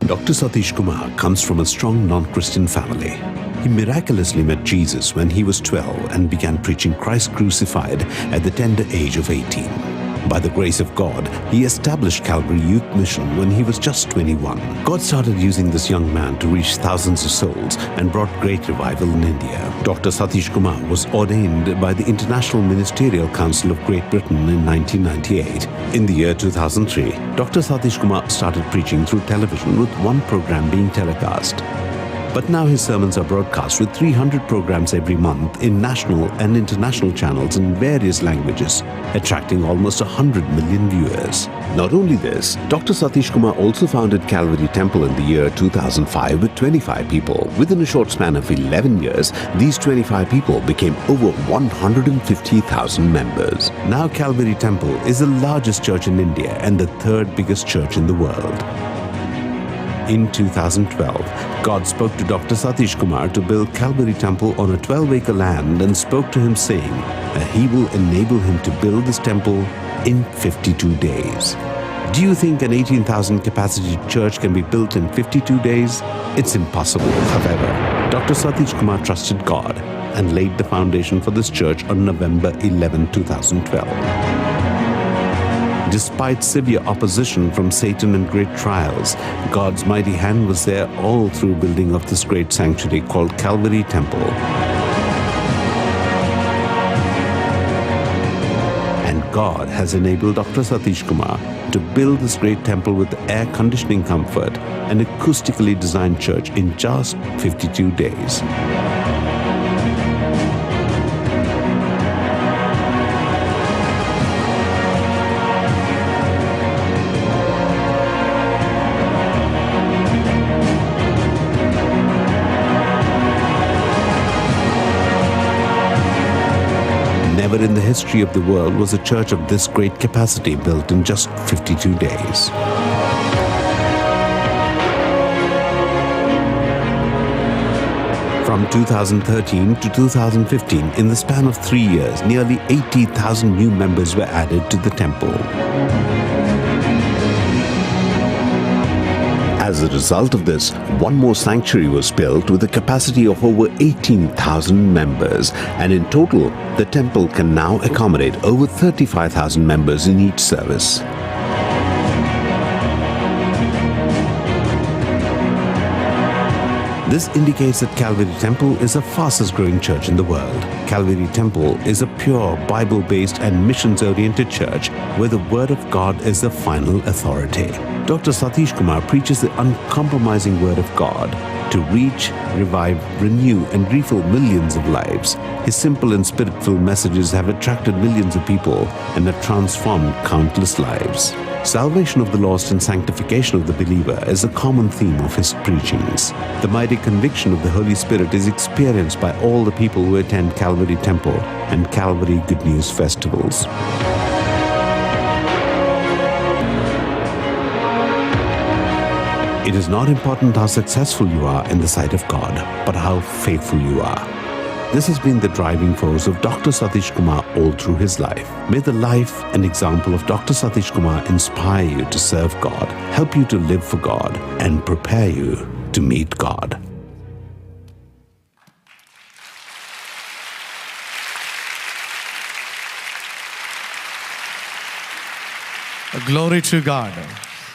Dr. Satish Kumar comes from a strong non-Christian family. He miraculously met Jesus when he was 12 and began preaching Christ crucified at the tender age of 18. By the grace of God, he established Calvary Youth Mission when he was just 21. God started using this young man to reach thousands of souls and brought great revival in India. Dr. Satish Kumar was ordained by the International Ministerial Council of Great Britain in 1998. In the year 2003, Dr. Satish Kumar started preaching through television with one program being telecast. But now his sermons are broadcast with 300 programs every month in national and international channels in various languages, attracting almost 100 million viewers. Not only this, Dr. Satish Kumar also founded Calvary Temple in the year 2005 with 25 people. Within a short span of 11 years, these 25 people became over 150,000 members. Now Calvary Temple is the largest church in India and the third biggest church in the world. In 2012, God spoke to Dr. Satish Kumar to build Calvary Temple on a 12-acre land and spoke to him saying that he will enable him to build this temple in 52 days. Do you think an 18,000 capacity church can be built in 52 days? It's impossible. However, Dr. Satish Kumar trusted God and laid the foundation for this church on November 11, 2012. Despite severe opposition from Satan and great trials, God's mighty hand was there all through building of this great sanctuary called Calvary Temple. And God has enabled Dr. Satish Kumar to build this great temple with air conditioning comfort and acoustically designed church in just 52 days. Never in the history of the world was a church of this great capacity built in just 52 days. From 2013 to 2015, in the span of 3 years, nearly 80,000 new members were added to the temple. As a result of this, one more sanctuary was built with a capacity of over 18,000 members, and in total, the temple can now accommodate over 35,000 members in each service. This indicates that Calvary Temple is the fastest growing church in the world. Calvary Temple is a pure Bible-based and missions-oriented church where the Word of God is the final authority. Dr. Satish Kumar preaches the uncompromising Word of God to reach, revive, renew, and refill millions of lives. His simple and spirit-filled messages have attracted millions of people and have transformed countless lives. Salvation of the lost and sanctification of the believer is a common theme of his preachings. The mighty conviction of the Holy Spirit is experienced by all the people who attend Calvary Temple and Calvary Good News festivals. It is not important how successful you are in the sight of God, but how faithful you are. This has been the driving force of Dr. Satish Kumar all through his life. May the life and example of Dr. Satish Kumar inspire you to serve God, help you to live for God, and prepare you to meet God. Glory to God.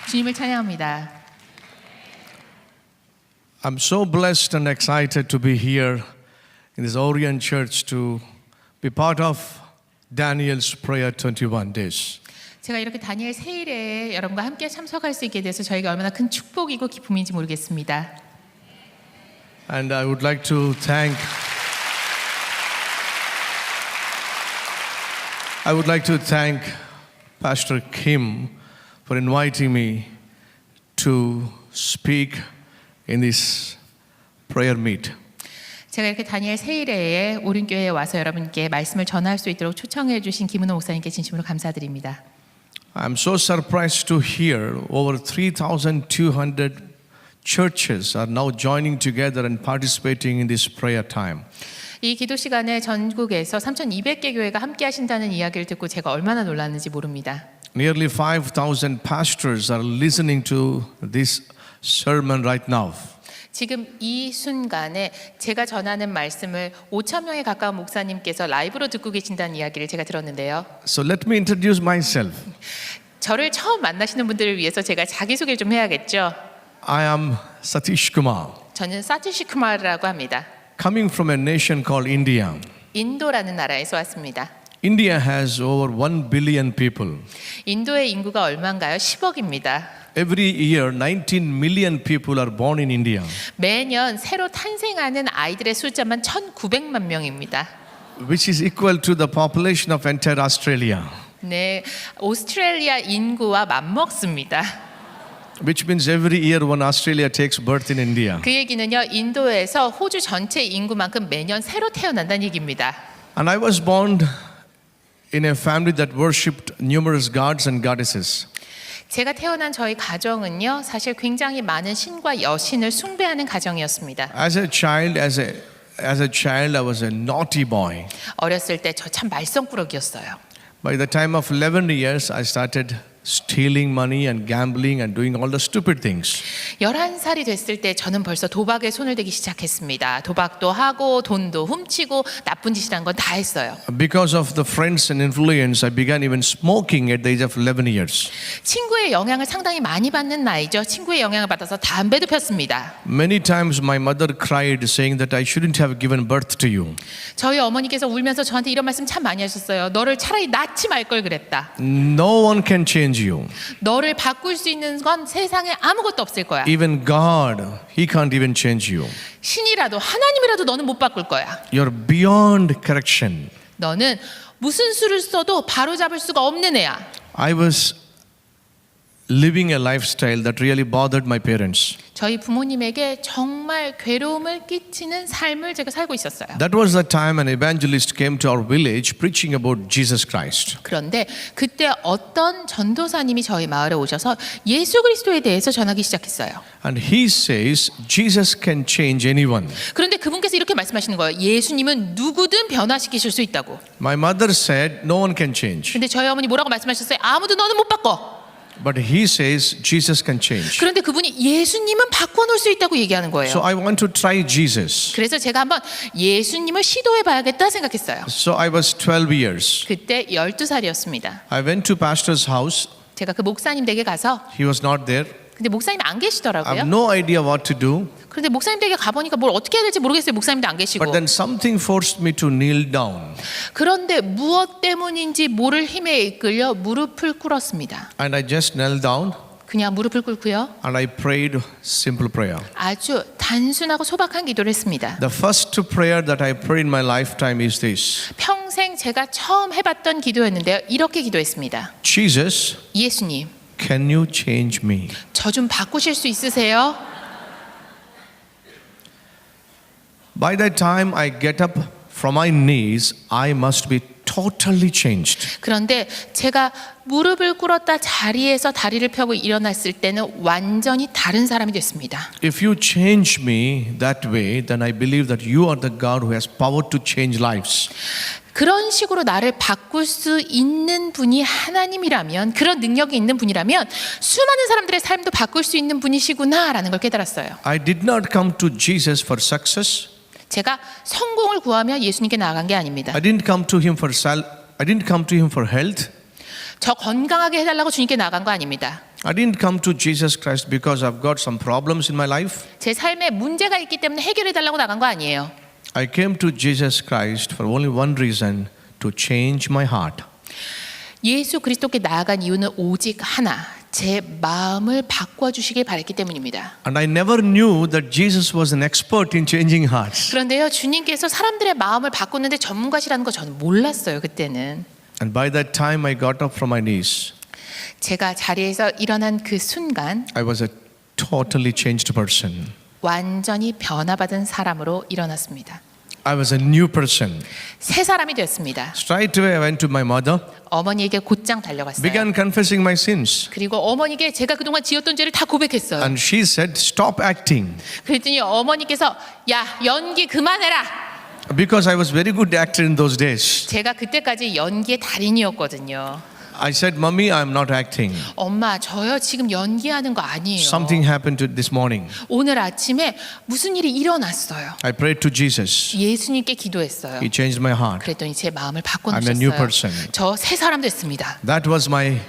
주님을 찬양합니다. I'm so blessed and excited to be here in this Orient Church to be part of Daniel's prayer 21 days. 제가 이렇게 다니엘 세일에 여러분과 함께 참석할 수 있게 돼서 저에게 얼마나 큰 축복이고 기쁨인지 모르겠습니다. And I would like to thank Pastor Kim for inviting me to speak in this prayer meet. 제가 이렇게 다니엘 세일에 오륜교회에 와서 여러분께 말씀을 전할 수 있도록 초청해 주신 김은호 목사님께 진심으로 감사드립니다. I'm so surprised to hear over 3,200 churches are now joining together and participating in this prayer time. 이 기도 시간에 전국에서 3,200개 교회가 함께 하신다는 이야기를 듣고 제가 얼마나 놀랐는지 모릅니다. Nearly 5,000 pastors are listening to this sermon right now. 지금 이 순간에 제가 전하는 말씀을 5천 명에 가까운 목사님께서 라이브로 듣고 계신다는 이야기를 제가 들었는데요. So let me introduce myself. 저를 처음 만나시는 분들을 위해서 제가 자기소개를 좀 해야겠죠. I am Satish Kumar, 저는 사티시 쿠마르라고 합니다. coming from a nation called India. 인도라는 나라에서 왔습니다. India has over 1 billion people. 인도의 인구가 얼마인가요? 10억입니다. Every year, 19 million people are born in India, 매년 새로 탄생하는 아이들의 숫자만 1,900만 명입니다. which is equal to the population of entire Australia, 네, 오스트레일리아 인구와 맞먹습니다. which means every year one Australia takes birth in India. 그 얘기는요, 인도에서 호주 전체 인구만큼 매년 새로 태어난다는 얘기입니다. And I was born in a family that worshipped numerous gods and goddesses. 제가 태어난 저희 가정은요, 사실 굉장히 많은 신과 여신을 숭배하는 가정이었습니다. As a child, I was a naughty boy. 어렸을 때 저 참 말썽꾸러기였어요. By the time of 11 years, I started stealing money and gambling and doing all the stupid things. 11살이 됐을 때 저는 벌써 도박에 손을 대기 시작했습니다. 도박도 하고 돈도 훔치고 나쁜 짓이란 건 다 했어요. Because of the friends and influence, I began even smoking at the age of 11 years. 친구의 영향을 상당히 많이 받는 나이죠. 친구의 영향을 받아서 담배도 폈습니다. Many times my mother cried saying that I shouldn't have given birth to you. 저희 어머니께서 울면서 저한테 이런 말씀 참 많이 하셨어요. 너를 차라리 낳지 말 걸 그랬다. No one can change you. 너를 바꿀 수 있는 건 세상에 아무것도 없을 거야. Even God, He can't even change you. 신이라도 하나님이라도 너는 못 바꿀 거야. You're beyond correction. 너는 무슨 수를 써도 바로잡을 수가 없는 애야. I was living a lifestyle that really bothered my parents. 저희 부모님에게 정말 괴로움을 끼치는 삶을 제가 살고 있었어요. That was the time an evangelist came to our village preaching about Jesus Christ. 그런데 그때 어떤 전도사님이 저희 마을에 오셔서 예수 그리스도에 대해서 전하기 시작했어요. And he says Jesus can change anyone. 그런데 그분께서 이렇게 말씀하시는 거예요. 예수님은 누구든 변화시키실 수 있다고. My mother said no one can change. 근데 저희 어머니 뭐라고 말씀하셨어요? 아무도 너는 못 바꿔. But he says Jesus can change. 그런데 그분이 예수님은 바꿔놓을 수 있다고 얘기하는 거예요. So I want to try Jesus. 그래서 제가 한번 예수님을 시도해봐야겠다 생각했어요. So I was 12 years. 그때 12살이었습니다. I went to pastor's house. 제가 그 목사님 댁에 가서 He was not there. 근데 목사님 안 I 계시더라고요. have no idea what to do. 그런데 목사님 댁에 가보니까 뭘 어떻게 해야 될지 모르겠어요. 목사님도 안 계시고. But then something forced me to kneel down. 그런데 무엇 때문인지 모를 힘에 이끌려 무릎을 꿇었습니다. And I just knelt down 그냥 무릎을 꿇고요. and I prayed simple prayer. 아주 단순하고 소박한 기도를 했습니다. The first prayer that I prayed in my lifetime is this. 평생 제가 처음 해봤던 기도였는데요. 이렇게 기도했습니다. Jesus, 예수님, can you change me? 저 좀 바꾸실 수 있으세요? By the time I get up from my knees, I must be totally changed. 그런데 제가 무릎을 꿇었다 자리에서 다리를 펴고 일어났을 때는 완전히 다른 사람이 됐습니다. If you change me that way, then I believe that you are the God who has power to change lives. 그런 식으로 나를 바꿀 수 있는 분이 하나님이라면, 그런 능력이 있는 분이라면 수많은 사람들의 삶도 바꿀 수 있는 분이시구나라는 걸 깨달았어요. I did not come to Jesus for success. 제가 성공을 구하며 예수님께 나아간 게 아닙니다. I didn't come to him for health. 저 건강하게 해달라고 주님께 나아간 거 아닙니다. I didn't come to Jesus Christ because I've got some problems in my life. 제 삶에 문제가 있기 때문에 해결해달라고 나간 거 아니에요. I came to Jesus Christ for only one reason, to change my heart. 예수 그리스도께 나아간 이유는 오직 하나, 제 마음을 바꿔주시길 바랬기 때문입니다. And I never knew that Jesus was an expert in changing hearts. 그런데요, 주님께서 사람들의 마음을 바꾸는데 전문가시라는 거 저는 몰랐어요, 그때는. And by that time I got up from my knees. 제가 자리에서 일어난 그 순간 I was a totally changed person. 완전히 변화받은 사람으로 일어났습니다. I was a new person. 새 사람이 되었습니다. Straight away I went to my mother, 어머니에게 곧장 달려갔어요. began confessing my sins. 그리고 어머니께 제가 그동안 지었던 죄를 다 고백했어요. And she said, stop acting. 그랬더니 어머니께서 야, 연기 그만해라. Because I was very good actor in those days. 제가 그때까지 연기의 달인이었거든요. I said, Mommy, I'm not acting. 엄마, 저요 지금 연기하는 거 아니에요. Something happened this morning. 오늘 아침에 무슨 일이 일어났어요. I prayed to Jesus. 예수님께 기도했어요. He changed my heart. 그랬더니 제 마음을 I'm a new 바꿔놓으셨어요. person. 저 새 사람 됐습니다. That was my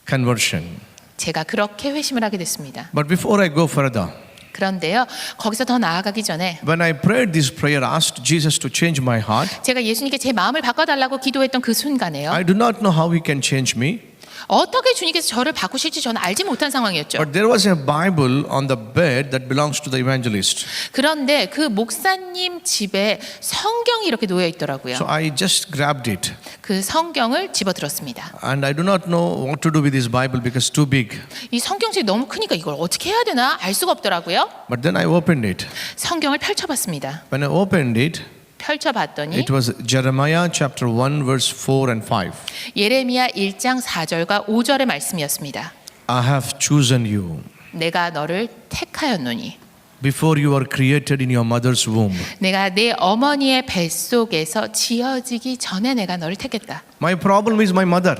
conversion. 제가 그렇게 회심을 하게 됐습니다. But before I go further, 그런데요, 거기서 더 나아가기 전에 when I prayed this prayer, asked Jesus to change my heart, 제가 예수님께 제 마음을 바꿔달라고 기도했던 그 순간에요. I do not know how He can change me. 어떻게 주님께서 저를 바꾸실지 저는 알지 못한 상황이었죠. But there was a Bible on the bed that belongs to the evangelist. 그런데 그 목사님 집에 성경이 이렇게 놓여 있더라고요. So I just grabbed it. 그 성경을 집어들었습니다. And I do not know what to do with this Bible because it's too big. 이 성경책이 너무 크니까 이걸 어떻게 해야 되나 알 수가 없더라고요. But then I opened it. 성경을 펼쳐봤습니다. When I opened it, 펼쳐봤더니 it was Jeremiah chapter 1 verse 4 and 5. 예레미야 1장 4절과 5절의 말씀이었습니다. I have chosen you 내가 너를 택하였노니 before you were created in your mother's womb. 내가 내 어머니의 뱃속에서 지어지기 전에 내가 너를 택했다. My problem is my mother.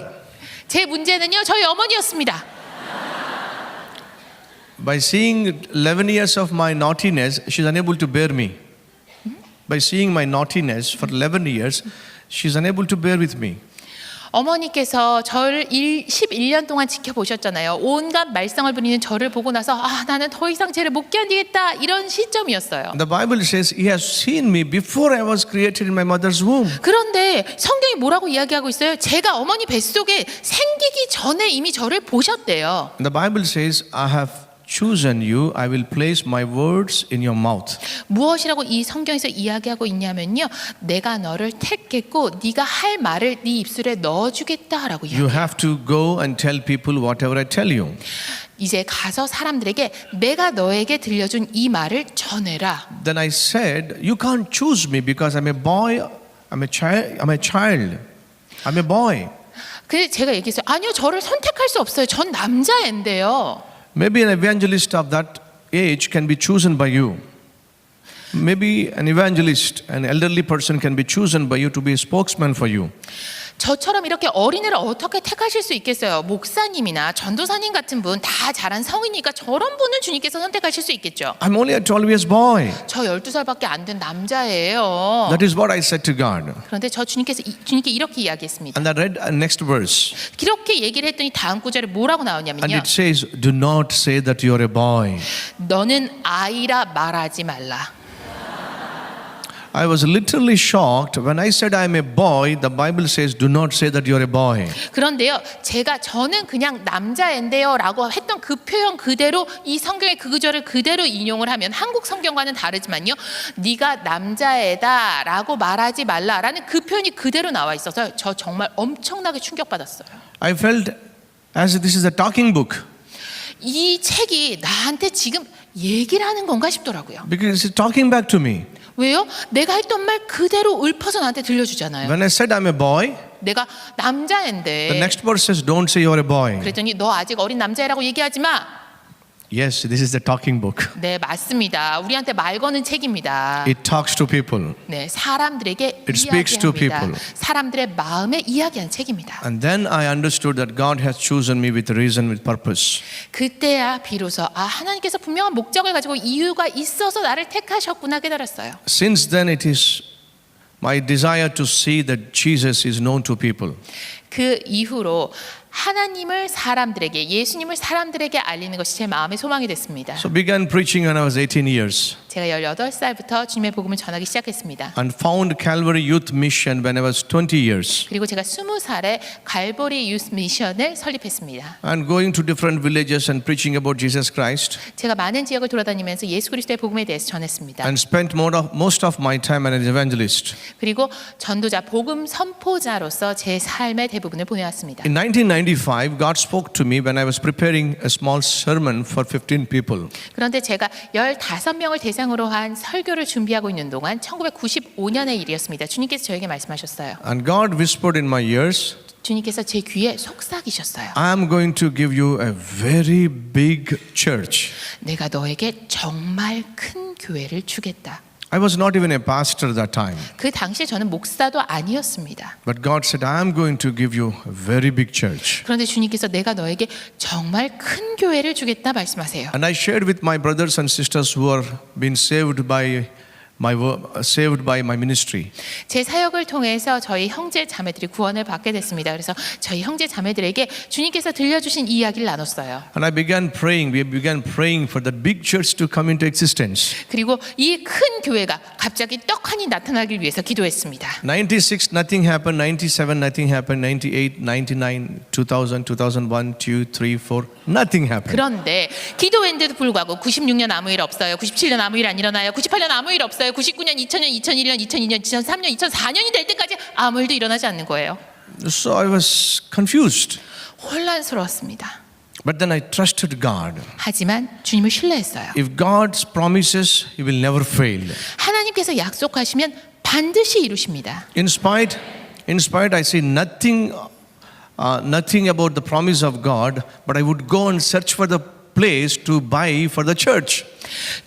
제 문제는요, 저희 어머니였습니다. By seeing 11 years of my naughtiness, she's unable to bear me. By seeing my naughtiness for 11 years, she's unable to bear with me. 어머니께서 저를 11년 동안 지켜보셨잖아요. 온갖 말썽을 부리는 저를 보고 나서 나는 더 이상 쟤를 못 견디겠다 이런 시점이었어요. The Bible says He has seen me before I was created in my mother's womb. 그런데 성경이 뭐라고 이야기하고 있어요? 제가 어머니 뱃속에 생기기 전에 이미 저를 보셨대요. The Bible says, I have chosen you, I will place my words in your mouth. 무엇이라고 이 성경에서 이야기하고 있냐면요, 내가 너를 택했고 네가 할 말을 네 입술에 넣어주겠다라고 You 이야기해요. have to go and tell people whatever I tell you. 이제 가서 사람들에게 내가 너에게 들려준 이 말을 전해라. Then I said, you can't choose me because I'm a boy, I'm a child, I'm a boy. 그래서 제가 얘기했어요. 아니요, 저를 선택할 수 없어요. 전 남자인데요. Maybe an evangelist of that age can be chosen by you. Maybe an evangelist, an elderly person can be chosen by you to be a spokesman for you. 저처럼 이렇게 어린애를 어떻게 택하실 수 있겠어요? 목사님이나 전도사님 같은 분 다 자란 성이니까 저런 분을 주님께서 선택하실 수 있겠죠. I'm only a 12 years boy. 저 12살밖에 안 된 남자예요. That is what I said to God. 그런데 주님께 이렇게 이야기했습니다. And I read next verse. 그렇게 얘기를 했더니 다음 구절에 뭐라고 And 나오냐면요. it says, do not say that you're a boy. 너는 아이라 말하지 말라. I was literally shocked when I said I'm a boy. The Bible says, do not say that you're a boy. 그런데요, 저는 그냥 남자인데요 라고 했던 그 표현 그대로 이 성경의 그 구절을 그대로 인용을 하면 한국 성경과는 다르지만요, 네가 남자애다 라고 말하지 말라라는 그 표현이 그대로 나와 있어서 저 정말 엄청나게 충격받았어요. I felt as if this is a talking book 이 책이 나한테 지금 얘기를 하는 건가 싶더라고요. because it's talking back to me. 왜요? 내가 했던 말 그대로 읊어서 나한테 들려주잖아요. When I said I'm a boy, 내가 the 남자인데 next verse says, don't say you're a boy. 그랬더니 너 아직 어린 남자애라고 얘기하지 마. Yes, this is the talking book. 네, 맞습니다. 우리한테 말 거는 책입니다. It talks to people. 네, 사람들에게 It speaks to 이야기합니다. people. 사람들의 마음에 이야기한 책입니다. And then I understood that God has chosen me with reason, with purpose. 그때야 비로소 하나님께서 분명한 목적을 가지고 이유가 있어서 나를 택하셨구나 깨달았어요. Since then, it is my desire to see that Jesus is known to people. 그 이후로 하나님을 사람들에게, 예수님을 사람들에게 알리는 것이 제 마음의 소망이 됐습니다. So began preaching when I was 18 years 제가 18살부터 주님의 복음을 전하기 시작했습니다. and found Calvary Youth Mission when I was 20 years. 그리고 제가 20살에 갈보리 유스 미션을 설립했습니다. And going to different villages and preaching about Jesus Christ. 제가 많은 지역을 돌아다니면서 예수 그리스도의 복음에 대해서 전했습니다. And spent most of my time as an evangelist. 그리고 전도자, 복음 선포자로서 제 삶의 대부분을 보내왔습니다. In 1995, God spoke to me when I was preparing a small sermon for 15 people. 그런데 제가 15명을 대상으로 한 설교를 준비하고 있는 동안 1995년의 일이었습니다. 주님께서 저에게 말씀하셨어요. And God whispered in my ears, 주님께서 제 귀에 속삭이셨어요. I am going to give you a very big church. 내가 너에게 정말 큰 교회를 주겠다. I was not even a pastor at that time. 그 당시에 저는 목사도 아니었습니다. But God said, I am going to give you a very big church. 그런데 주님께서 내가 너에게 정말 큰 교회를 주겠다 말씀하세요. And I shared with my brothers and sisters who are been saved by my ministry. 제 사역을 통해서 저희 형제 자매들이 구원을 받게 됐습니다. 그래서 저희 형제 자매들에게 주님께서 들려주신 이야기를 나눴어요. And I began praying. We began praying for that big church to come into existence. 그리고 이 큰 교회가 갑자기 떡하니 나타나길 위해서 기도했습니다. 96, nothing happened. 97, nothing happened. 98, 99, 2000, 2001, 2, 3, 4, nothing happened. 그런데 기도했는데도 불구하고 96년 아무 일 없어요. 97년 아무 일 안 일어나요. 98년 아무 일 없어요. 99년, 2000년, 2001년, 2002년, 2003년, 2004년이 될 때까지 아무 일도 일어나지 않는 거예요. So I was confused. 혼란스러웠습니다. But then I trusted God. 하지만 주님을 신뢰했어요. If God promises, He will never fail. 하나님께서 약속하시면 반드시 이루십니다. In spite, I see nothing about the promise of God, but I would go and search for the place to buy for the church.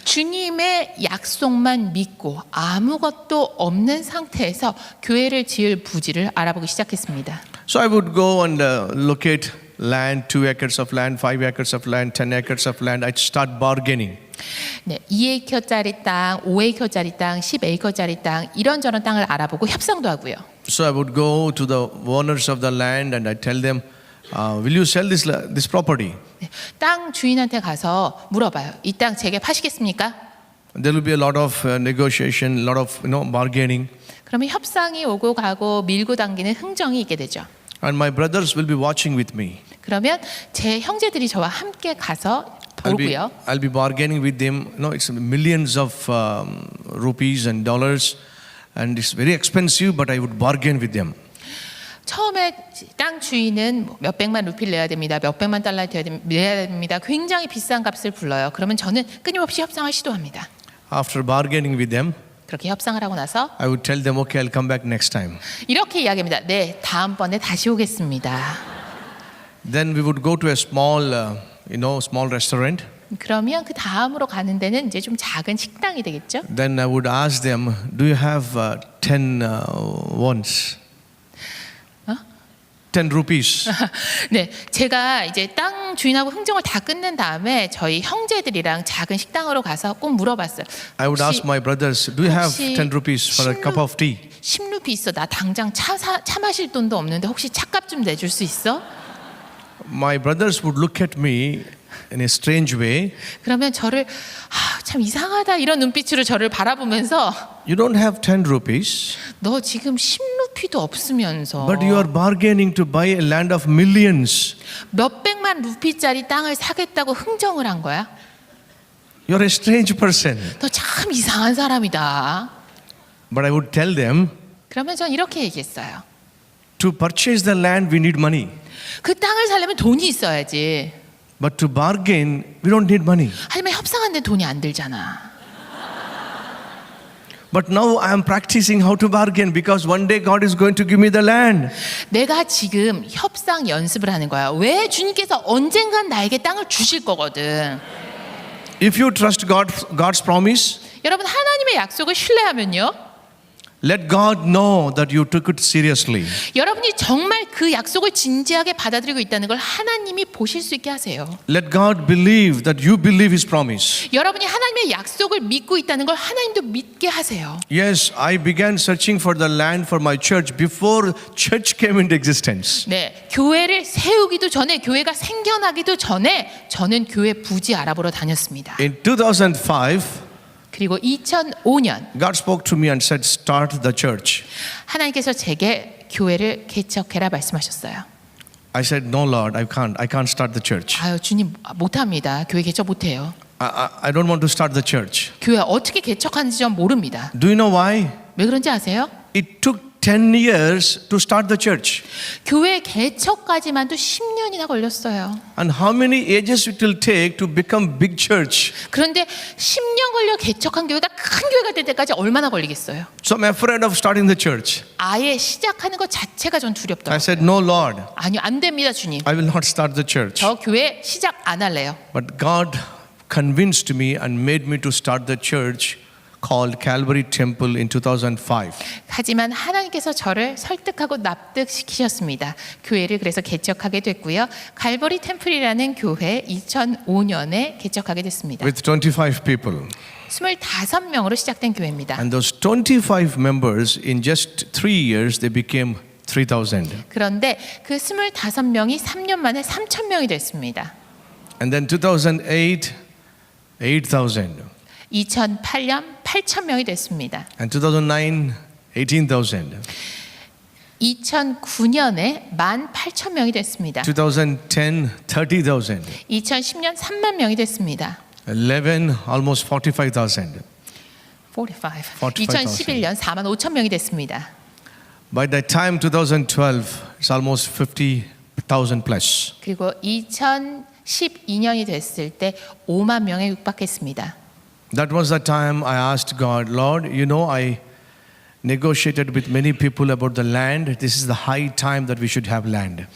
주님의 약속만 믿고 아무것도 없는 상태에서 교회를 지을 부지를 알아보기 시작했습니다. So I would go and locate land, 2 acres of land, 5 acres of land, 10 acres of land. I'd start bargaining. 네, 2에이커짜리 땅, 5에이커짜리 땅, 10에이커짜리 땅 이런저런 땅을 알아보고 협상도 하고요. So I would go to the owners of the land and I tell them, will you sell this property? 네, 땅 주인한테 가서 물어봐요. 이 땅 제게 파시겠습니까? There will be a lot of negotiation, a lot of bargaining. 그러면 협상이 오고 가고 밀고 당기는 흥정이 있게 되죠. And my brothers will be watching with me. 그러면 제 형제들이 저와 함께 가서 보고요. I'll be bargaining with them. It's millions of rupees and dollars, and it's very expensive. But I would bargain with them. 처음에 땅 주인은 몇 백만 루피를 내야 됩니다. 몇 백만 달러 내야 됩니다. 굉장히 비싼 값을 불러요. 그러면 저는 끊임없이 협상을 시도합니다. After bargaining with them, 그렇게 협상을 하고 나서 I would tell them, okay, I'll come back next time. 이렇게 이야기합니다. 네, 다음번에 다시 오겠습니다. Then we would go to a small, small restaurant. 그러면 그 다음으로 가는 데는 이제 좀 작은 식당이 되겠죠. Then I would ask them, do you have 10 wons? 10 rupees. 네, 제가 이제 땅 주인하고 흥정을 다 끝낸 다음에 저희 형제들이랑 작은 식당으로 가서 꼭 물어봤어요. I would ask my brothers, do you have 10 rupees for a cup of tea? 10루피 있어. 나 당장 차 마실 돈도 없는데 혹시 차값 좀 내줄 수 있어? My brothers would look at me in a strange way. 그러면 저를 참 이상하다 이런 눈빛으로 저를 바라보면서 You don't have 10 rupees, 너 지금 10루피도 없으면서 but you are bargaining to buy a land of millions. 몇 백만 루피짜리 땅을 사겠다고 흥정을 한 거야? You're a strange person. 너 참 이상한 사람이다. But I would tell them, 그러면 전 이렇게 얘기했어요. to purchase the land, we need money. 그 땅을 사려면 돈이 있어야지. But to bargain, we don't need money. 하지만 협상하는데 돈이 안 들잖아. But now I am practicing how to bargain because one day God is going to give me the land. 내가 지금 협상 연습을 하는 거야. 왜? 주님께서 언젠간 나에게 땅을 주실 거거든. If you trust God's promise, 여러분 하나님의 약속을 신뢰하면요. let God know that you took it seriously. 여러분이 정말 그 약속을 진지하게 받아들이고 있다는 걸 하나님이 보실 수 있게 하세요. Let God believe that you believe His promise. 여러분이 하나님의 약속을 믿고 있다는 걸 하나님도 믿게 하세요. Yes, I began searching for the land for my church before church came into existence. 네, 교회를 세우기도 전에 교회가 생겨나기도 전에 저는 교회 부지 알아보러 다녔습니다. In 2005, 그리고 2005년 God spoke to me and said, start the church. 하나님께서 제게 교회를 개척해라 말씀하셨어요. I said, no, Lord, I can't start the church. 아유 주님 못합니다. 교회 개척 못해요. I don't want to start the church. 교회 어떻게 개척하는지 전 모릅니다. Do you know why? 왜 그런지 아세요? It took 10 years to start the church. 교회 개척까지만도 10년이나 걸렸어요. And how many ages it will take to become big church? 그런데 10년 걸려 개척한 교회가 큰 교회가 될 때까지 얼마나 걸리겠어요? So I'm afraid of starting the church. 아예 시작하는 것 자체가 전 I 두렵더라고요. said, no, Lord, 아니요, 안 됩니다, 주님. I will not start the church. 저 교회 시작 안 할래요. But God convinced me and made me to start the church called Calvary Temple in 2005. 하지만 하나님께서 저를 설득하고 납득시키셨습니다. 교회를 그래서 개척하게 됐고요. 갈보리 템플이라는 교회 2005년에 개척하게 됐습니다. With 25 people. 25명으로 시작된 교회입니다. And those 25 members, in just 3 years, they became 3,000. 그런데 그 25명이 3년 만에 3,000명이 됐습니다. And then 2008, 8,000. 2008년 8,000명이 됐습니다. And 2009, 18,000. 2009년에 18,000명이 됐습니다. 2010, 30,000. 2010년 3만 명이 됐습니다. 11, almost 45,000. 45. 2011년 4만 5천 명이 됐습니다. By that time, 2012, it's almost 50,000 plus. 그리고 2012년이 됐을 때 5만 명에 육박했습니다. That was the time I asked God, Lord, you know, I negotiated with many people about the land. This is the high time that we should have land.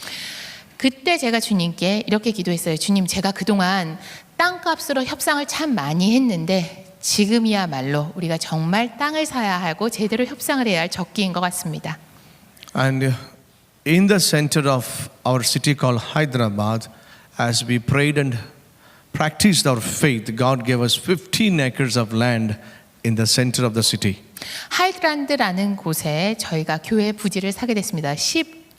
그때 제가 주님께 이렇게 기도했어요. 주님, 제가 그동안 땅값으로 협상을 참 많이 했는데 지금이야말로 우리가 정말 땅을 사야 하고 제대로 협상을 해야 할 적기인 것 같습니다. And in the center of our city called Hyderabad, as we prayed and practiced our faith, God gave us 15 acres of land in the center of the city. 하이드란드라는 곳에 저희가 교회 부지를 사게 됐습니다.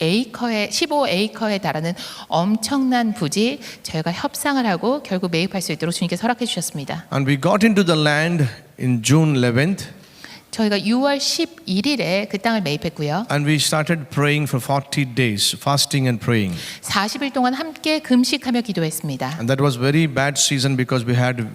15에이커에 달하는 엄청난 부지 저희가 협상을 하고 결국 매입할 수 있도록 주님께서 허락해 주셨습니다. And we got into the land in June 11th. 저희가 6월 11일에 그 땅을 매입했고요. And we started praying for 40 days, fasting and praying. 40일 동안 함께 금식하며 기도했습니다. And that was very bad season because we had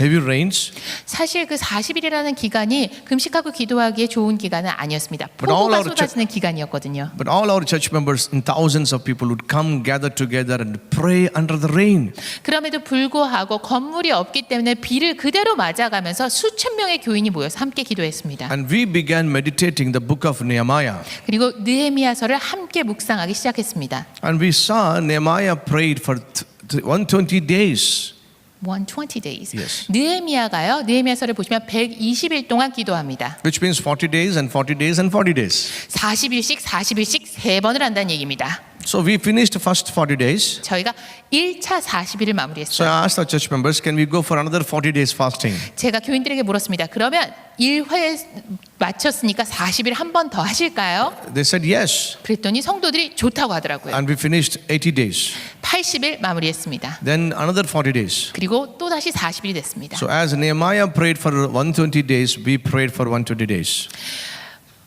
heavy rains. 사실 그 40일이라는 기간이 금식하고 기도하기에 좋은 기간은 아니었습니다. But all 폭우가 our 쏟아지는 기간이었거든요. But all our church members and thousands of people would come gather together and pray under the rain. 그럼에도 불구하고 건물이 없기 때문에 비를 그대로 맞아가면서 수천 명의 교인이 모여서 함께 기도했습니다. And we began meditating the book of Nehemiah. 그리고 느헤미야서를 함께 묵상하기 시작했습니다. And we saw Nehemiah prayed for 120 days. 120 days. Yes. 느헤미야가요. 느헤미야서를 보시면 120일 동안 기도합니다. Which means 40 days and 40 days and 40 days. 40일씩 세 번을 한다는 얘기입니다. So we finished first 40 days. 저희가 1차 40일을 So 마무리했어요. I asked our church members, can we go for another 40 days fasting? 제가 교인들에게 물었습니다. 그러면 1회 마쳤으니까 40일 한 번 더 하실까요? They said yes. 그랬더니 성도들이 좋다고 하더라고요. And we finished 80 days. 80일 마무리했습니다. Then another 40 days. 그리고 또 다시 40일이 됐습니다. So as Nehemiah prayed for 120 days, we prayed for 120 days.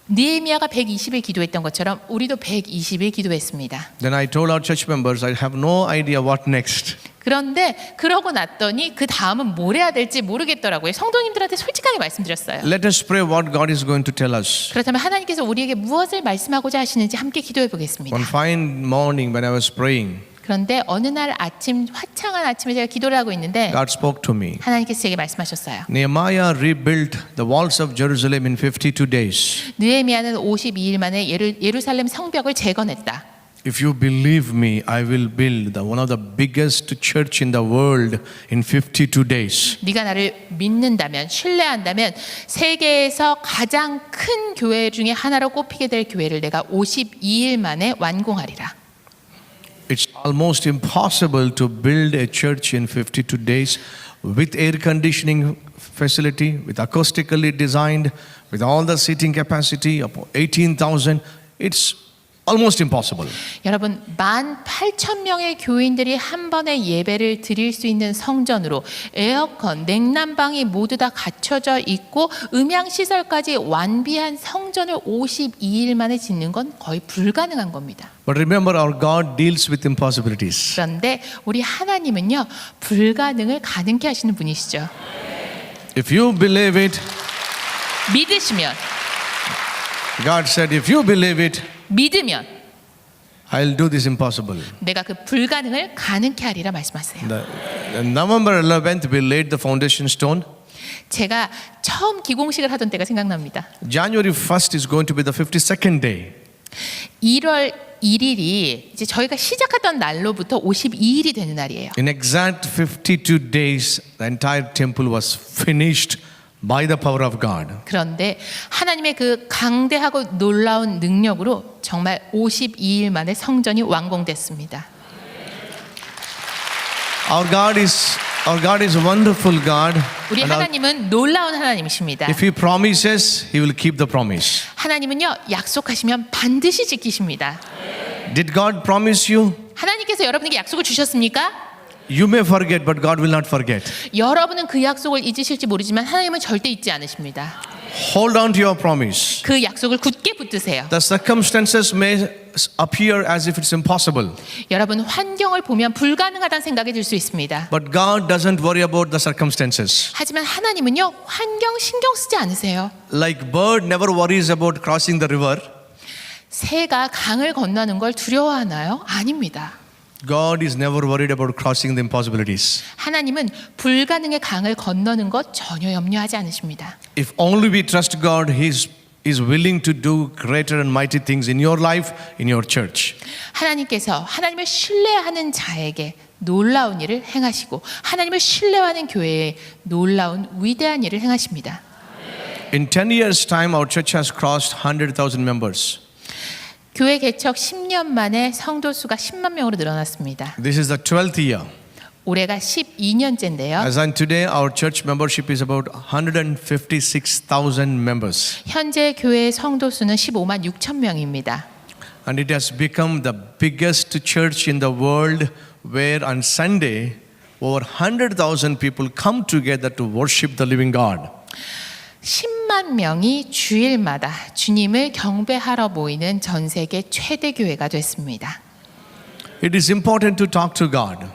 느헤미야가 120일 기도했던 것처럼 우리도 120일 기도했습니다. Then I told our church members, I have no idea what next. 그런데 그러고 났더니 그 다음은 뭘 해야 될지 모르겠더라고요. 성도님들한테 솔직하게 말씀드렸어요. Let us pray what God is going to tell us. 그렇다면 하나님께서 우리에게 무엇을 말씀하고자 하시는지 함께 기도해 보겠습니다. One fine morning when I was praying, 그런데 어느 날 아침 화창한 아침에 제가 기도를 하고 있는데 God spoke to me. 하나님께서 제게 말씀하셨어요. Nehemiah rebuilt the walls of Jerusalem in 52 days. 느헤미야는 52일 만에 예루살렘 성벽을 재건했다. If you believe me, I will build one of the biggest church in the world in 52 days. 네가 나를 믿는다면, 신뢰한다면 세계에서 가장 큰 교회 중에 하나로 꼽히게 될 교회를 내가 52일 만에 완공하리라. It's almost impossible to build a church in 52 days with air conditioning facility, with acoustically designed, with all the seating capacity of 18,000. It's almost impossible. 여러분 18,000명의 교인들이 한 번에 예배를 드릴 수 있는 성전으로 에어컨, 냉난방이 모두 다 갖춰져 있고 음향 시설까지 완비한 성전을 52일 만에 짓는 건 거의 불가능한 겁니다. But remember, our God deals with impossibilities. 그런데 우리 하나님은요 불가능을 가능케 하시는 분이시죠. If you believe it, 믿으시면, God said, if you believe it, 믿으면 I'll do this impossible. 내가 그 불가능을 가능케 하리라 말씀하세요. The November 11th, we laid the foundation stone. 제가 처음 기공식을 하던 때가 생각납니다. January 1st is going to be the 52nd day. 1월 1일이 이제 저희가 시작했던 날로부터 52일이 되는 날이에요. In exact 52 days, the entire temple was finished by the power of God. 그런데 하나님의 그 강대하고 놀라운 능력으로 정말 52일 만에 성전이 완공됐습니다. Our God is a wonderful God. 우리 And 하나님은 놀라운 하나님이십니다. if He promises, He will keep the promise. 하나님은요, 약속하시면 반드시 지키십니다. Did God promise you? 하나님께서 여러분에게 약속을 주셨습니까? You may forget, but God will not forget. 여러분은 그 약속을 잊으실지 모르지만 하나님은 절대 잊지 않으십니다. Hold on to your promise. 그 약속을 굳게 붙드세요. The circumstances may appear as if it's impossible, 여러분, 환경을 보면 불가능하다는 생각이 들 수 있습니다. but God doesn't worry about the circumstances. 하지만 하나님은요, 환경 신경 쓰지 않으세요. Like bird never worries about crossing the river, 새가 강을 건너는 걸 두려워하나요? 아닙니다. God is never worried about crossing the impossibilities. 하나님은 불가능의 강을 건너는 것 전혀 염려하지 않으십니다. If only we trust God, He is willing to do greater and mighty things in your life, in your church. 하나님께서 하나님을 신뢰하는 자에게 놀라운 일을 행하시고 하나님을 신뢰하는 교회에 놀라운 위대한 일을 행하십니다. In 10 years' time, our church has crossed 100,000 members. 교회 개척 10년 만에 성도 수가 10만 명으로 늘어났습니다. This is the 12th year. 올해가 12년째인데요. As on today, our church membership is about 156,000 members. 현재 교회 성도 수는 15만 6천 명입니다. And it has become the biggest church in the world where on Sunday, over 100,000 people come together to worship the living God. 10만 명이 주일마다 주님을 경배하러 모이는 전 세계 최대 교회가 됐습니다. It is important to talk to God.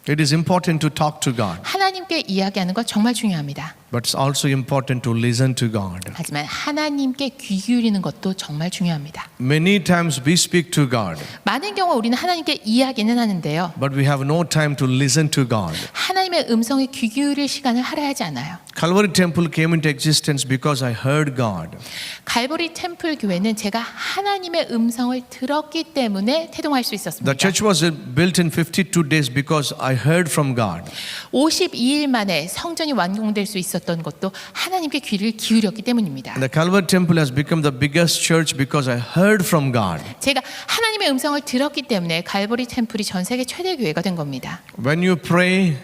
It is important to talk to God. 하나님께 이야기하는 것 정말 중요합니다. But it's also important to listen to God. 하지만 하나님께 귀 기울이는 것도 정말 중요합니다. Many times we speak to God, 많은 경우 우리는 하나님께 이야기는 하는데요. but we have no time to listen to God. 하나님의 음성에 귀 기울일 시간을 할애하지 않아요. Calvary Temple came into existence because I heard God. 갈보리 템플 교회는 제가 하나님의 음성을 들었기 때문에 태동할 수 있었습니다. The church was built in 52 days because I heard from God. 52일 만에 성전이 완공될 수 있었던 것도 하나님께 귀를 기울였기 때문입니다. And the Calvary Temple has become the biggest church because I heard from God. 제가 하나님의 음성을 들었기 때문에 갈보리 템플이 전 세계 최대 교회가 된 겁니다. When you pray,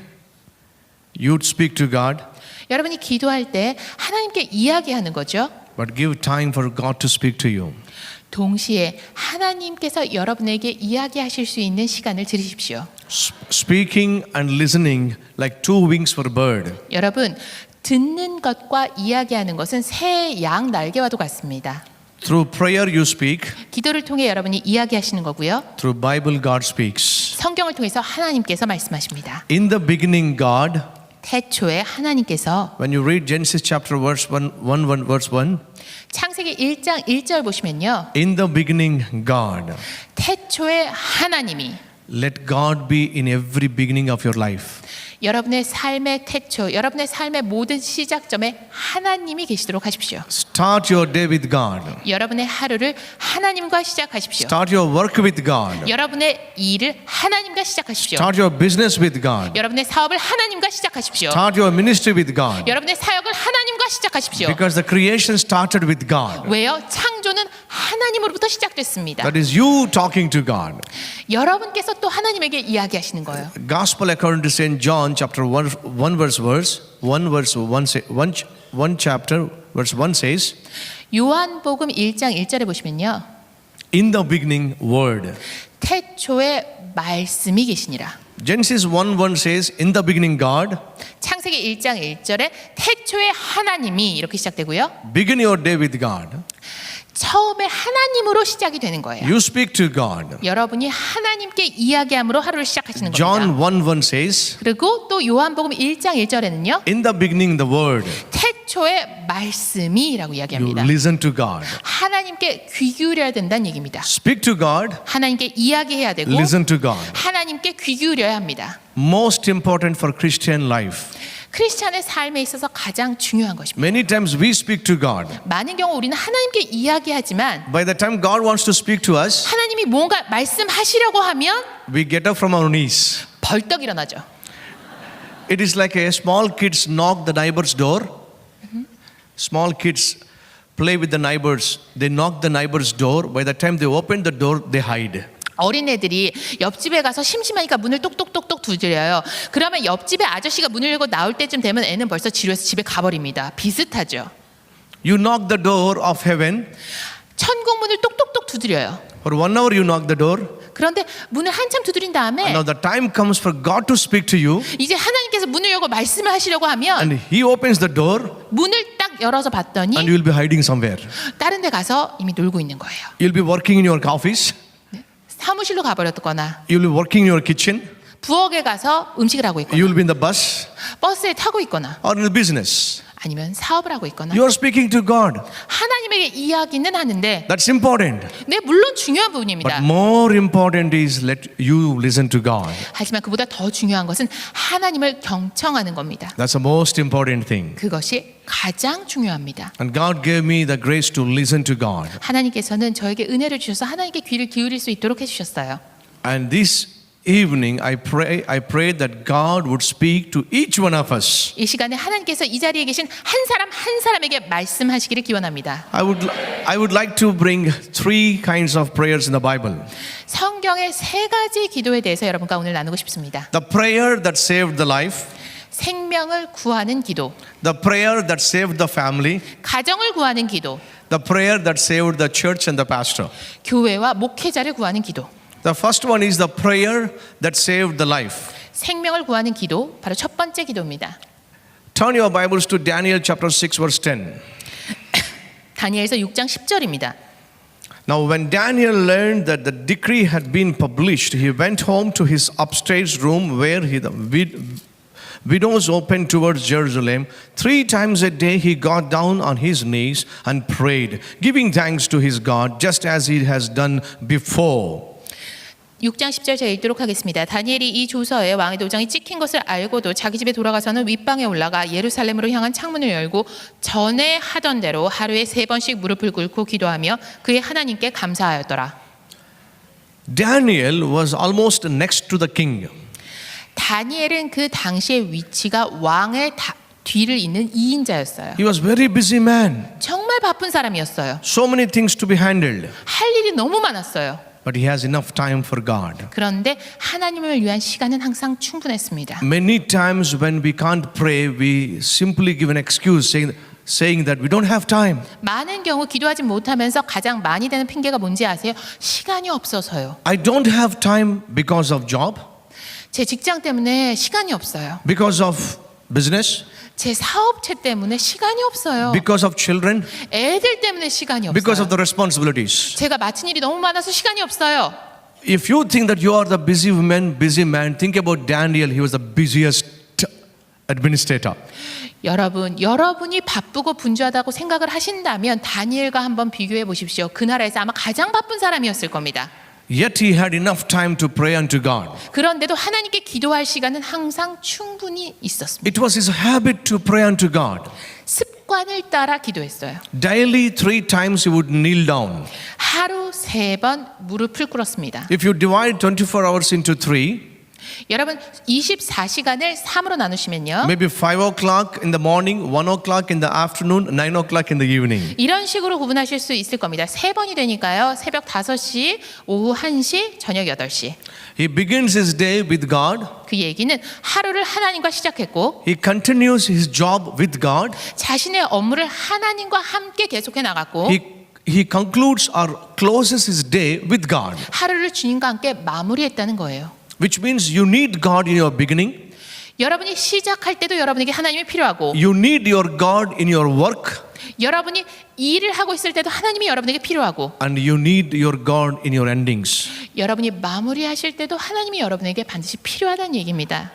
you speak to God, 여러분이 기도할 때 하나님께 이야기하는 거죠. but give time for God to speak to you. 동시에 하나님께서 여러분에게 이야기하실 수 있는 시간을 들으십시오. Speaking and listening like two wings for a bird. 여러분, 듣는 것과 이야기하는 것은 새의 양 날개와도 같습니다. Through prayer you speak, 기도를 통해 여러분이 이야기하시는 거고요. through Bible God speaks. 성경을 통해서 하나님께서 말씀하십니다. In the beginning God, 태초에 하나님께서 when you read Genesis chapter verse 1 verse 1, 창세기 1장 1절 보시면요. in the beginning God. 태초에 하나님이 Let God be in every beginning of your life. 여러분의 삶의 태초, 여러분의 삶의 모든 시작점에 하나님이 계시도록 하십시오. Start your day with God. 여러분의 하루를 하나님과 시작하십시오. Start your work with God. 여러분의 일을 하나님과 시작하십시오. Start your business with God. 여러분의 사업을 하나님과 시작하십시오. Start your ministry with God. 여러분의 사역을 하나님과 시작하십시오. Because the creation started with God. 왜요? 창조는 하나님으로부터 시작됐습니다. That is you talking to God. 여러분께서 또 하나님에게 이야기하시는 거예요. Gospel according to St. John chapter 1 chapter verse 1 says, 요한복음 1장 1절에 보시면요. in the beginning word. 태초에 말씀이 계시니라. Genesis 1:1 says, in the beginning God. 창세기 1장 1절에 태초에 하나님이 이렇게 시작되고요. Begin your day with God. 처음에 하나님으로 시작이 되는 거예요. You speak to God. 여러분이 하나님께 이야기함으로 하루를 시작하시는 John 겁니다. 1:1 says, 그리고 또 요한복음 1장 1절에는요. in the beginning the word. 태초에 말씀이라고 You 이야기합니다. listen to God. 하나님께 귀 기울여야 된다는 얘기입니다. Speak to God. 하나님께 이야기해야 되고 Listen to God. 하나님께 귀 기울여야 합니다. Most important for Christian life. 크리스찬의 삶에 있어서 가장 중요한 것입니다. Many times we speak to God. 많은 경우 우리는 하나님께 이야기하지만 By the time God wants to speak to us, 하나님이 뭔가 말씀하시려고 하면 we get up from our knees. 벌떡 일어나죠. It is like a small kids knock the neighbor's door. Small kids play with the neighbors. They knock the neighbor's door. By the time they open the door, they hide. 어린애들이 옆집에 가서 심심하니까 문을 똑똑똑똑 두드려요. 그러면 옆집에 아저씨가 문을 열고 나올 때쯤 되면 애는 벌써 지루해서 집에 가버립니다. 비슷하죠. You knock the door of heaven. 천국 문을 똑똑똑 두드려요. For 1 hour you knock the door. 그런데 문을 한참 두드린 다음에 And now the time comes for God to speak to you. 이제 하나님께서 문을 열고 말씀을 하시려고 하면 And He opens the door 문을 딱 열어서 봤더니 and you will be hiding somewhere. 다른 데 가서 이미 놀고 있는 거예요. You'll be working in your office. 사무실로 가버렸거나 You'll be working in your kitchen. 부엌에 가서 음식을 하고 있거나 You'll be in the bus 버스에 타고 있거나 or in the business. 아니면 사업을 하고 있거나 You are speaking to God. 하나님에게 이야기는 하는데 That's important. 네 물론 중요한 부분입니다. But more important is let you listen to God. 하지만 그보다 더 중요한 것은 하나님을 경청하는 겁니다. That's the most important thing. 그것이 가장 중요합니다. And God gave me the grace to listen to God. 하나님께서는 저에게 은혜를 주셔서 하나님께 귀를 기울일 수 있도록 해주셨어요. And this evening I pray that God would speak to each one of us. 이 시간에 하나님께서 이 자리에 계신 한 사람 한 사람에게 말씀하시기를 기원합니다. I would like to bring 3 kinds of prayers in the Bible. 성경의 3가지 기도에 대해서 여러분과 오늘 나누고 싶습니다. The prayer that saved the life, 생명을 구하는 기도, the prayer that saved the family, 가정을 구하는 기도, the prayer that saved the church and the pastor. 교회와 목회자를 구하는 기도. The first one is the prayer that saved the life. 생명을 구하는 기도, 바로 첫 번째 기도입니다. Turn your Bibles to Daniel chapter 6 verse 10. 다니엘서 6장 10절입니다. Now when Daniel learned that the decree had been published, he went home to his upstairs room where the windows opened towards Jerusalem. 3 times a day he got down on his knees and prayed, giving thanks to his God, just as he has done before. 6장 10절 제가 읽도록 하겠습니다. 다니엘이 이 조서에 왕의 도장이 찍힌 것을 알고도 자기 집에 돌아가서는 윗방에 올라가 예루살렘으로 향한 창문을 열고 전에 하던 대로 하루에 3번씩 무릎을 꿇고 기도하며 그의 하나님께 감사하였더라. Daniel was almost next to the king. 다니엘은 그 당시의 위치가 왕의 뒤를 잇는 2인자였어요. He was very busy man. 정말 바쁜 사람이었어요. So many things to be handled. 할 일이 너무 많았어요. But he has enough time for God. 그런데 하나님을 위한 시간은 항상 충분했습니다. Many times when we can't pray, we simply give an excuse saying that we don't have time. 많은 경우 기도하지 못하면서 가장 많이 되는 핑계가 뭔지 아세요? 시간이 없어서요. I don't have time because of job, 제 직장 때문에 시간이 없어요. because of business, 제 사업체 때문에 시간이 없어요. because of children, 애들 때문에 시간이 because 없어요. of the responsibilities. 제가 맡은 일이 너무 많아서 시간이 없어요. If you think that you are the busy woman, busy man, think about Daniel. He was the busiest administrator. 여러분이 바쁘고 분주하다고 생각을 하신다면 다니엘과 한번 비교해 보십시오. 그 나라에서 아마 가장 바쁜 사람이었을 겁니다. Yet he had enough time to pray unto God. 그런데도 하나님께 기도할 시간은 항상 충분히 있었습니다. It was his habit to pray unto God. 습관을 따라 기도했어요. Daily 3 times he would kneel down. 하루 3번 무릎을 꿇었습니다. If you divide 24 hours into 3, 여러분 24시간을 3으로 나누시면요. maybe 5 o'clock in the morning, 1 o'clock in the afternoon, 9 o'clock in the evening. 이런 식으로 구분하실 수 있을 겁니다. 3번이 되니까요. 새벽 5시, 오후 1시, 저녁 8시. He begins his day with God. 그 얘기는 하루를 하나님과 시작했고 He continues his job with God. 자신의 업무를 하나님과 함께 계속해 나갔고 He concludes or closes his day with God. 하루를 주님과 함께 마무리했다는 거예요. Which means you need God in your beginning. 여러분이 시작할 때도 여러분에게 하나님이 필요하고 You need your God in your work. 여러분이 일을 하고 있을 때도 하나님이 여러분에게 필요하고 And you need your God in your endings. 여러분이 마무리하실 때도 하나님이 여러분에게 반드시 필요하다는 얘기입니다.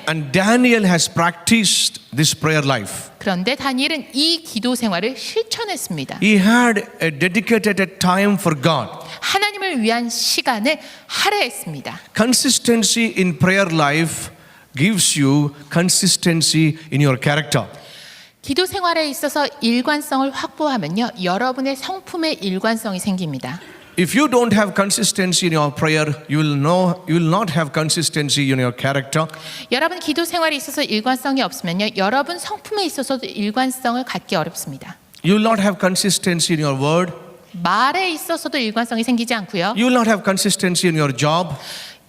And Daniel has practiced this prayer life. 그런데 다니엘은 이 기도 생활을 실천했습니다. He had a dedicated time for God. 하나님을 위한 시간을 할애했습니다. Consistency in prayer life gives you consistency in your character. 기도 생활에 있어서 일관성을 확보하면요, 여러분의 성품에 일관성이 생깁니다. If you don't have consistency in your prayer, you will not have consistency in your character. 여러분 기도 생활에 있어서 일관성이 없으면요, 여러분 성품에 있어서도 일관성을 갖기 어렵습니다. You will not have consistency in your word. 말에 있어서도 일관성이 생기지 않고요. You will not have consistency in your job.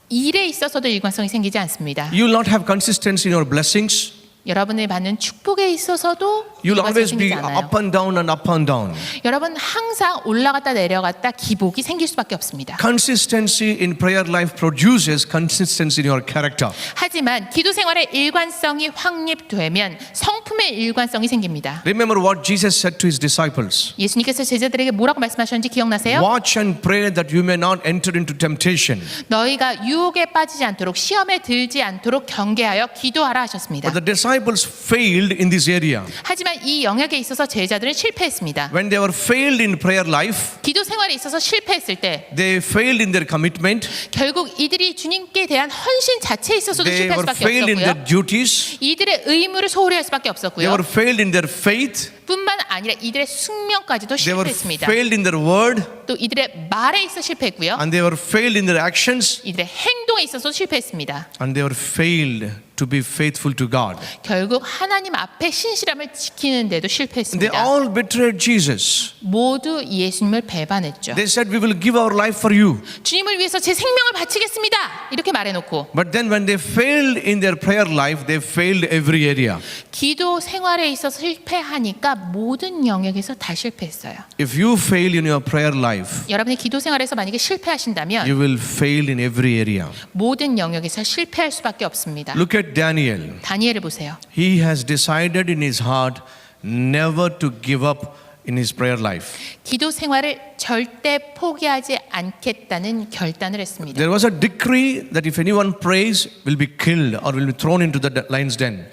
일에 있어서도 일관성이 생기지 않습니다. You will not have consistency in your blessings. 여러분이 받는 축복에 있어서도 You will 일관성이 always be 생기지 않아요. up and down and up and down. 여러분 항상 올라갔다 내려갔다 기복이 생길 수밖에 없습니다. Consistency in prayer life produces consistency in your character. 하지만 기도 생활의 일관성이 확립되면 성품의 일관성이 생깁니다. Remember what Jesus said to his disciples. 예수님께서 제자들에게 뭐라고 말씀하셨는지 기억나세요? Watch and pray that you may not enter into temptation. 너희가 유혹에 빠지지 않도록 시험에 들지 않도록 경계하여 기도하라 하셨습니다. But the disciples failed in this area. 하지만 이 영역에 있어서 제자들은 실패했습니다. When they were failed in prayer life, 기도 생활에 있어서 실패했을 때 they failed in their commitment. 결국 이들이 주님께 대한 헌신 자체에 있어서도 They 실패할 were 수밖에 failed in their 없었고요. duties. 이들의 의무를 소홀히 할 수밖에 They 없었고요. were failed in their faith. 뿐만 아니라 이들의 숙명까지도 They were 실패했습니다. failed in their word. 또 이들의 말에 있어 실패했고요. And they were failed in their actions. 이들의 행동에 있어서 실패했습니다. And they were failed to be faithful to God. 결국 하나님 앞에 신실함을 지키는데도 They 실패했습니다. all betrayed Jesus. 모두 예수님을 배반했죠. They said, "We will give our life for you." 주님을 위해서 제 생명을 바치겠습니다. 이렇게 말해놓고 But then when they failed in their prayer life, they failed every area. 기도 생활에 있어서 실패하니까 모든 영역에서 다 실패했어요. If you fail in your prayer life, 여러분이 기도 생활에서 만약에 실패하신다면 you will fail in every area. 모든 영역에서 실패할 수밖에 없습니다. Look at Daniel. 다니엘을 보세요. He has decided in his heart never to give up in his prayer life. 기도 생활을 절대 포기하지 않겠다는 결단을 했습니다. There was a decree that if anyone prays, will be killed or will be thrown into the lion's den.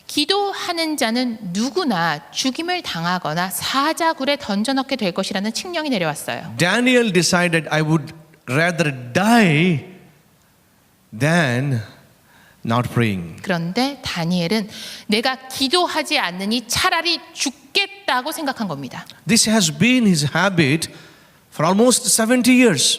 기도하는 자는 누구나 죽임을 당하거나 사자굴에 던져넣게 될 것이라는 칙령이 내려왔어요. Daniel decided, I would rather die than not praying. 그런데 다니엘은 내가 기도하지 않느니 차라리 죽겠다고 생각한 겁니다. This has been his habit for almost 70 years.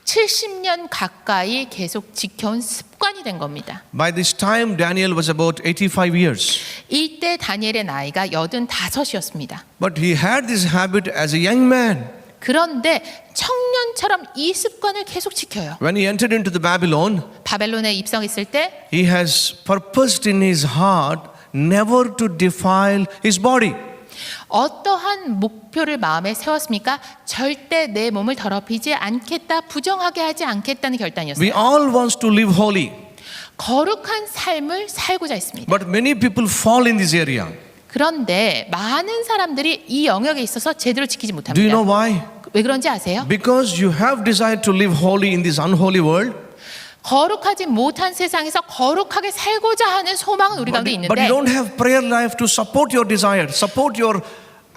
70년 가까이 계속 지켜온 습관이 된 겁니다. By this time, Daniel was about 85 years. 이때 다니엘의 나이가 85이었습니다. But he had this habit as a young man. 그런데 청년처럼 이 습관을 계속 지켜요. When he entered into the Babylon, 바벨론에 입성했을 때 he has purposed in his heart never to defile his body. 어떠한 목표를 마음에 세웠습니까? 절대 내 몸을 더럽히지 않겠다, 부정하게 하지 않겠다는 결단이었어요. We all want to live holy, 거룩한 삶을 살고자 했습니다. but many people fall in this area. 그런데 많은 사람들이 이 영역에 있어서 제대로 지키지 Do you know 못합니다. why? 왜 그런지 아세요? Because you have desired to live holy in this unholy world, 거룩하지 못한 세상에서 거룩하게 살고자 하는 소망은 우리 가운데 but you 있는데 don't have prayer life to support your desire, support your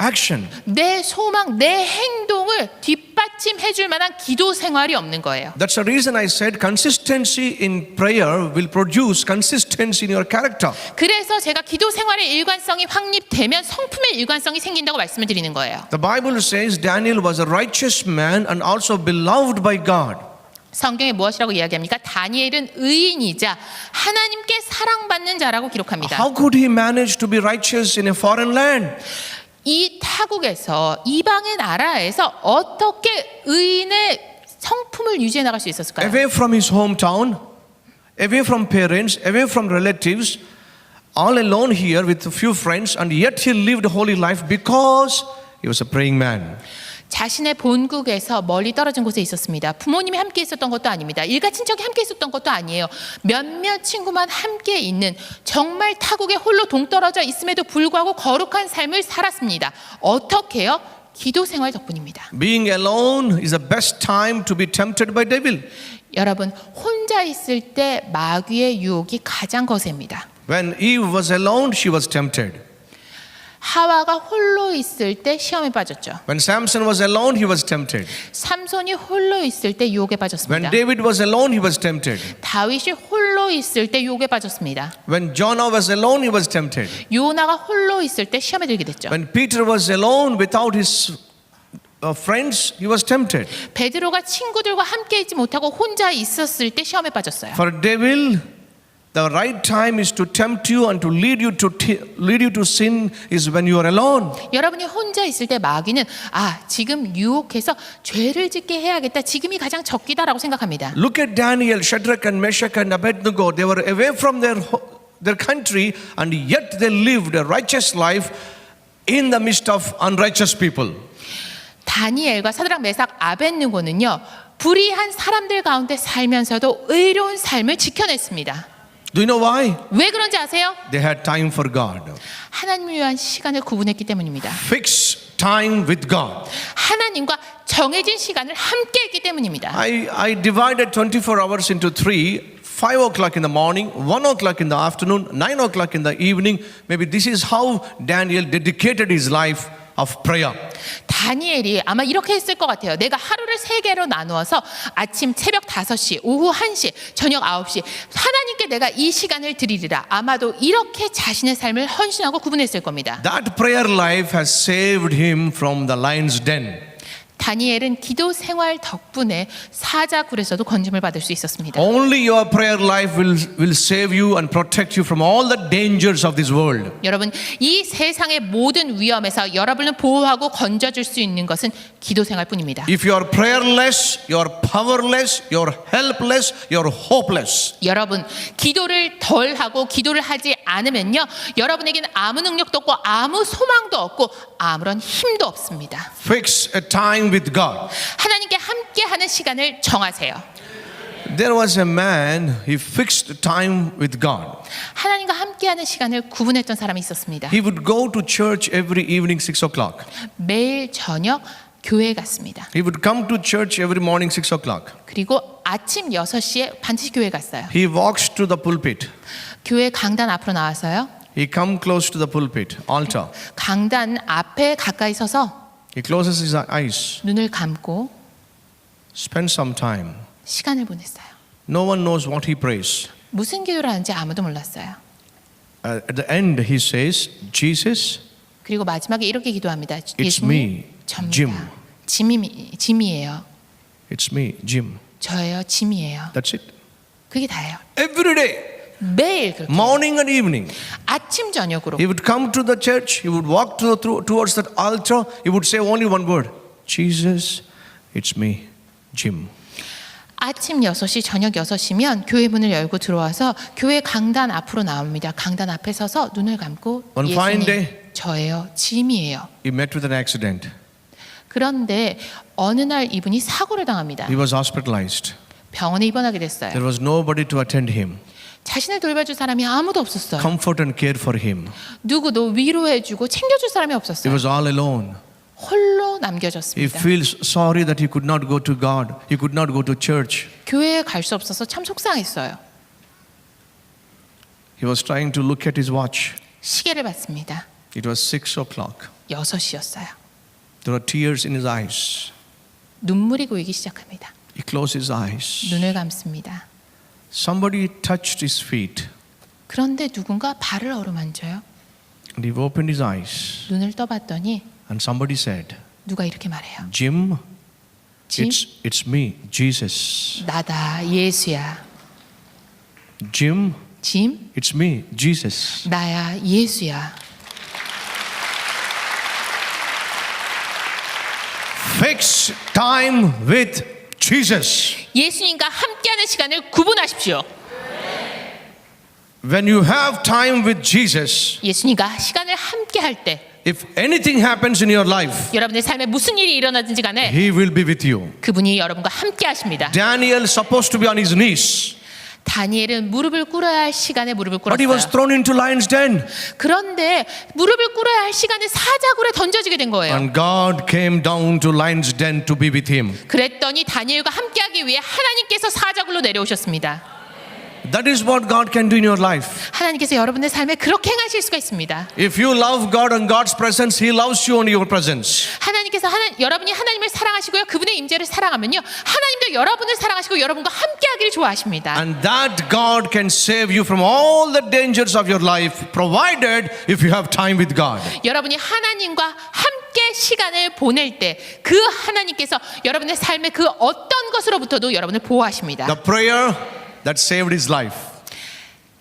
action. 내 소망, 내 행동을 뒷받침해 줄 만한 기도 생활이 없는 거예요. That's the reason I said consistency in prayer will produce consistency in your character. 그래서 제가 기도 생활의 일관성이 확립되면 성품의 일관성이 생긴다고 말씀을 드리는 거예요. The Bible says Daniel was a righteous man and also beloved by God. 성경에 무엇이라고 이야기합니까? 다니엘은 의인이자 하나님께 사랑받는 자라고 기록합니다. How could he manage to be righteous in a foreign land? 이 타국에서 이방의 나라에서 어떻게 의인의 성품을 유지해 나갈 수 있었을까요? Away from his hometown, away from parents, away from relatives, all alone here with a few friends, and yet he lived a holy life because he was a praying man. 자신의 본국에서 멀리 떨어진 곳에 있었습니다. 부모님이 함께 있었던 것도 아닙니다. 일가 친척이 함께 있었던 것도 아니에요. 몇몇 친구만 함께 있는 정말 타국에 홀로 동떨어져 있음에도 불구하고 거룩한 삶을 살았습니다. 어떻게요? 기도 생활 덕분입니다. Being alone is the best time to be tempted by devil. 여러분, 혼자 있을 때 마귀의 유혹이 가장 거셉니다. When Eve was alone, she was tempted. 하와가 홀로 있을 때 시험에 빠졌죠. When Samson was alone, he was tempted. 삼손이 홀로 있을 때 유혹에 When 빠졌습니다. David was alone, he was tempted. 다윗이 홀로 있을 때 유혹에 빠졌습니다. When Jonah was alone, he was tempted. 요나가 홀로 있을 때 시험에 들게 됐죠. When Peter was alone without his friends, he was tempted. 베드로가 친구들과 함께 있지 못하고 혼자 있었을 때 시험에 빠졌어요. For a devil, the right time is to tempt you and to lead you to sin is when you are alone. 여러분이 혼자 있을 때 마귀는 지금 유혹해서 죄를 짓게 해야겠다. 지금이 가장 적기다라고 생각합니다. Look at Daniel, Shadrach and Meshach and Abednego. They were away from their country and yet they lived a righteous life in the midst of unrighteous people. 다니엘과 사드락 메삭 아벳느고는요, 불의한 사람들 가운데 살면서도 의로운 삶을 지켜냈습니다. Do you know why? 왜 그런지 아세요? They had time for God. 하나님을 위한 시간을 구분했기 때문입니다. Fixed time with God. 하나님과 정해진 시간을 함께 했기 때문입니다. I divided 24 hours into 3. 5 o'clock in the morning, 1 o'clock in the afternoon, 9 o'clock in the evening. Maybe this is how Daniel dedicated his life of prayer. 다니엘이 아마 이렇게 했을 것 같아요. 내가 하루를 3개로 나누어서 아침 새벽 5시, 오후 1시, 저녁 9시 하나님께 내가 이 시간을 드리리라. 아마도 이렇게 자신의 삶을 헌신하고 구분했을 겁니다. That prayer life has saved him from the lion's den. 다니엘은 기도 생활 덕분에 사자굴에서도 건짐을 받을 수 있었습니다. Only your prayer life will save you and protect you from all the dangers of this world. 여러분, 이 세상의 모든 위험에서 여러분을 보호하고 건져줄 수 있는 것은 기도 생활뿐입니다. If you are prayerless, you are powerless, you are helpless, you are hopeless. 여러분, 기도를 덜 하고 기도를 하지 않으면요, 여러분에게는 아무 능력도 없고 아무 소망도 없고 아무런 힘도 없습니다. Fix a time with God. 하나님께 함께하는 시간을 정하세요. There was a man, he fixed time with God. 하나님과 함께하는 시간을 구분했던 사람이 있었습니다. He would go to church every evening 6 o'clock. 매일 저녁 교회에 갔습니다. He would come to church every morning 6 o'clock. 그리고 아침 6시에 반드시 교회에 갔어요. He walks to the pulpit. 교회 강단 앞으로 나와서요. He come close to the pulpit, altar. 강단 앞에 가까이 서서 He closes his eyes, 눈을 감고 spends some time. 시간을 보냈어요. No one knows what he prays. 무슨 기도를 하는지 아무도 몰랐어요. At the end he says, Jesus, 그리고 마지막에 이렇게 기도합니다. it's me, Jim. 짐이에요. It's me, Jim. 저예요, 짐이에요. That's it. 그게 다예요. Every day, 매일 그렇게. morning and evening. 아침 저녁으로. He would come to the church, he would walk towards that altar, he would say only one word, Jesus, it's me, Jim. 아침 6시, 저녁 6시면 교회 문을 열고 들어와서 교회 강단 앞으로 나옵니다. 강단 앞에 서서 눈을 감고 One fine 예수님, day, 저예요, 짐이에요. he met with an accident. 그런데 어느 날 이분이 사고를 당합니다. He was hospitalized. 병원에 입원하게 됐어요. There was nobody to attend him, 자신을 돌봐줄 사람이 아무도 없었어요. comfort and care for him. 누구도 위로해주고 챙겨줄 사람이 He 없었어요. was all alone. 홀로 He 남겨졌습니다. feels sorry that he could not go to God. He could not go to church. 교회에 갈 수 없어서 참 속상했어요. He was trying to look at his watch. 시계를 봤습니다. It was 6 o'clock. 6시였어요. There were tears in his eyes. 눈물이 고이기 시작합니다. He closed his eyes. 눈을 감습니다. Somebody touched his feet 그런데 누군가 발을 어루만져요. and he opened his eyes 눈을 떠봤더니 and somebody said, 누가 이렇게 말해요. Jim, 짐? it's me, Jesus. 나다, 예수야. Jim, 짐? it's me, Jesus. 나야, 예수야. Fix time with Jesus. 예수님과 함께하는 시간을 구분하십시오. When you have time with Jesus, 예수님과 시간을 함께할 때 if anything happens in your life, 여러분의 삶에 무슨 일이 일어나든지 간에 He will be with you. 그분이 여러분과 함께 하십니다. Daniel supposed to be on his knees, 다니엘은 무릎을 꿇어야 할 시간에 무릎을 but he was 꿇었어요. thrown into lion's den. 그런데 무릎을 꿇어야 할 시간에 사자굴에 던져지게 된 거예요. And God came down to lion's den to be with him. 그랬더니 다니엘과 함께하기 위해 하나님께서 사자굴로 내려오셨습니다. That is what God can do in your life. 하나님께서 여러분의 삶에 그렇게 행하실 수가 있습니다. If you love God and God's presence, He loves you in your presence. 하나님께서 여러분이 하나님을 사랑하시고요, 그분의 임재를 사랑하면요, 하나님도 여러분을 사랑하시고 여러분과 함께하기를 좋아하십니다. And that God can save you from all the dangers of your life, provided if you have time with God. 여러분이 하나님과 함께 함께 시간을 보낼 때 그 하나님께서 여러분의 삶의 그 어떤 것으로부터도 여러분을 보호하십니다. The prayer that saved his life.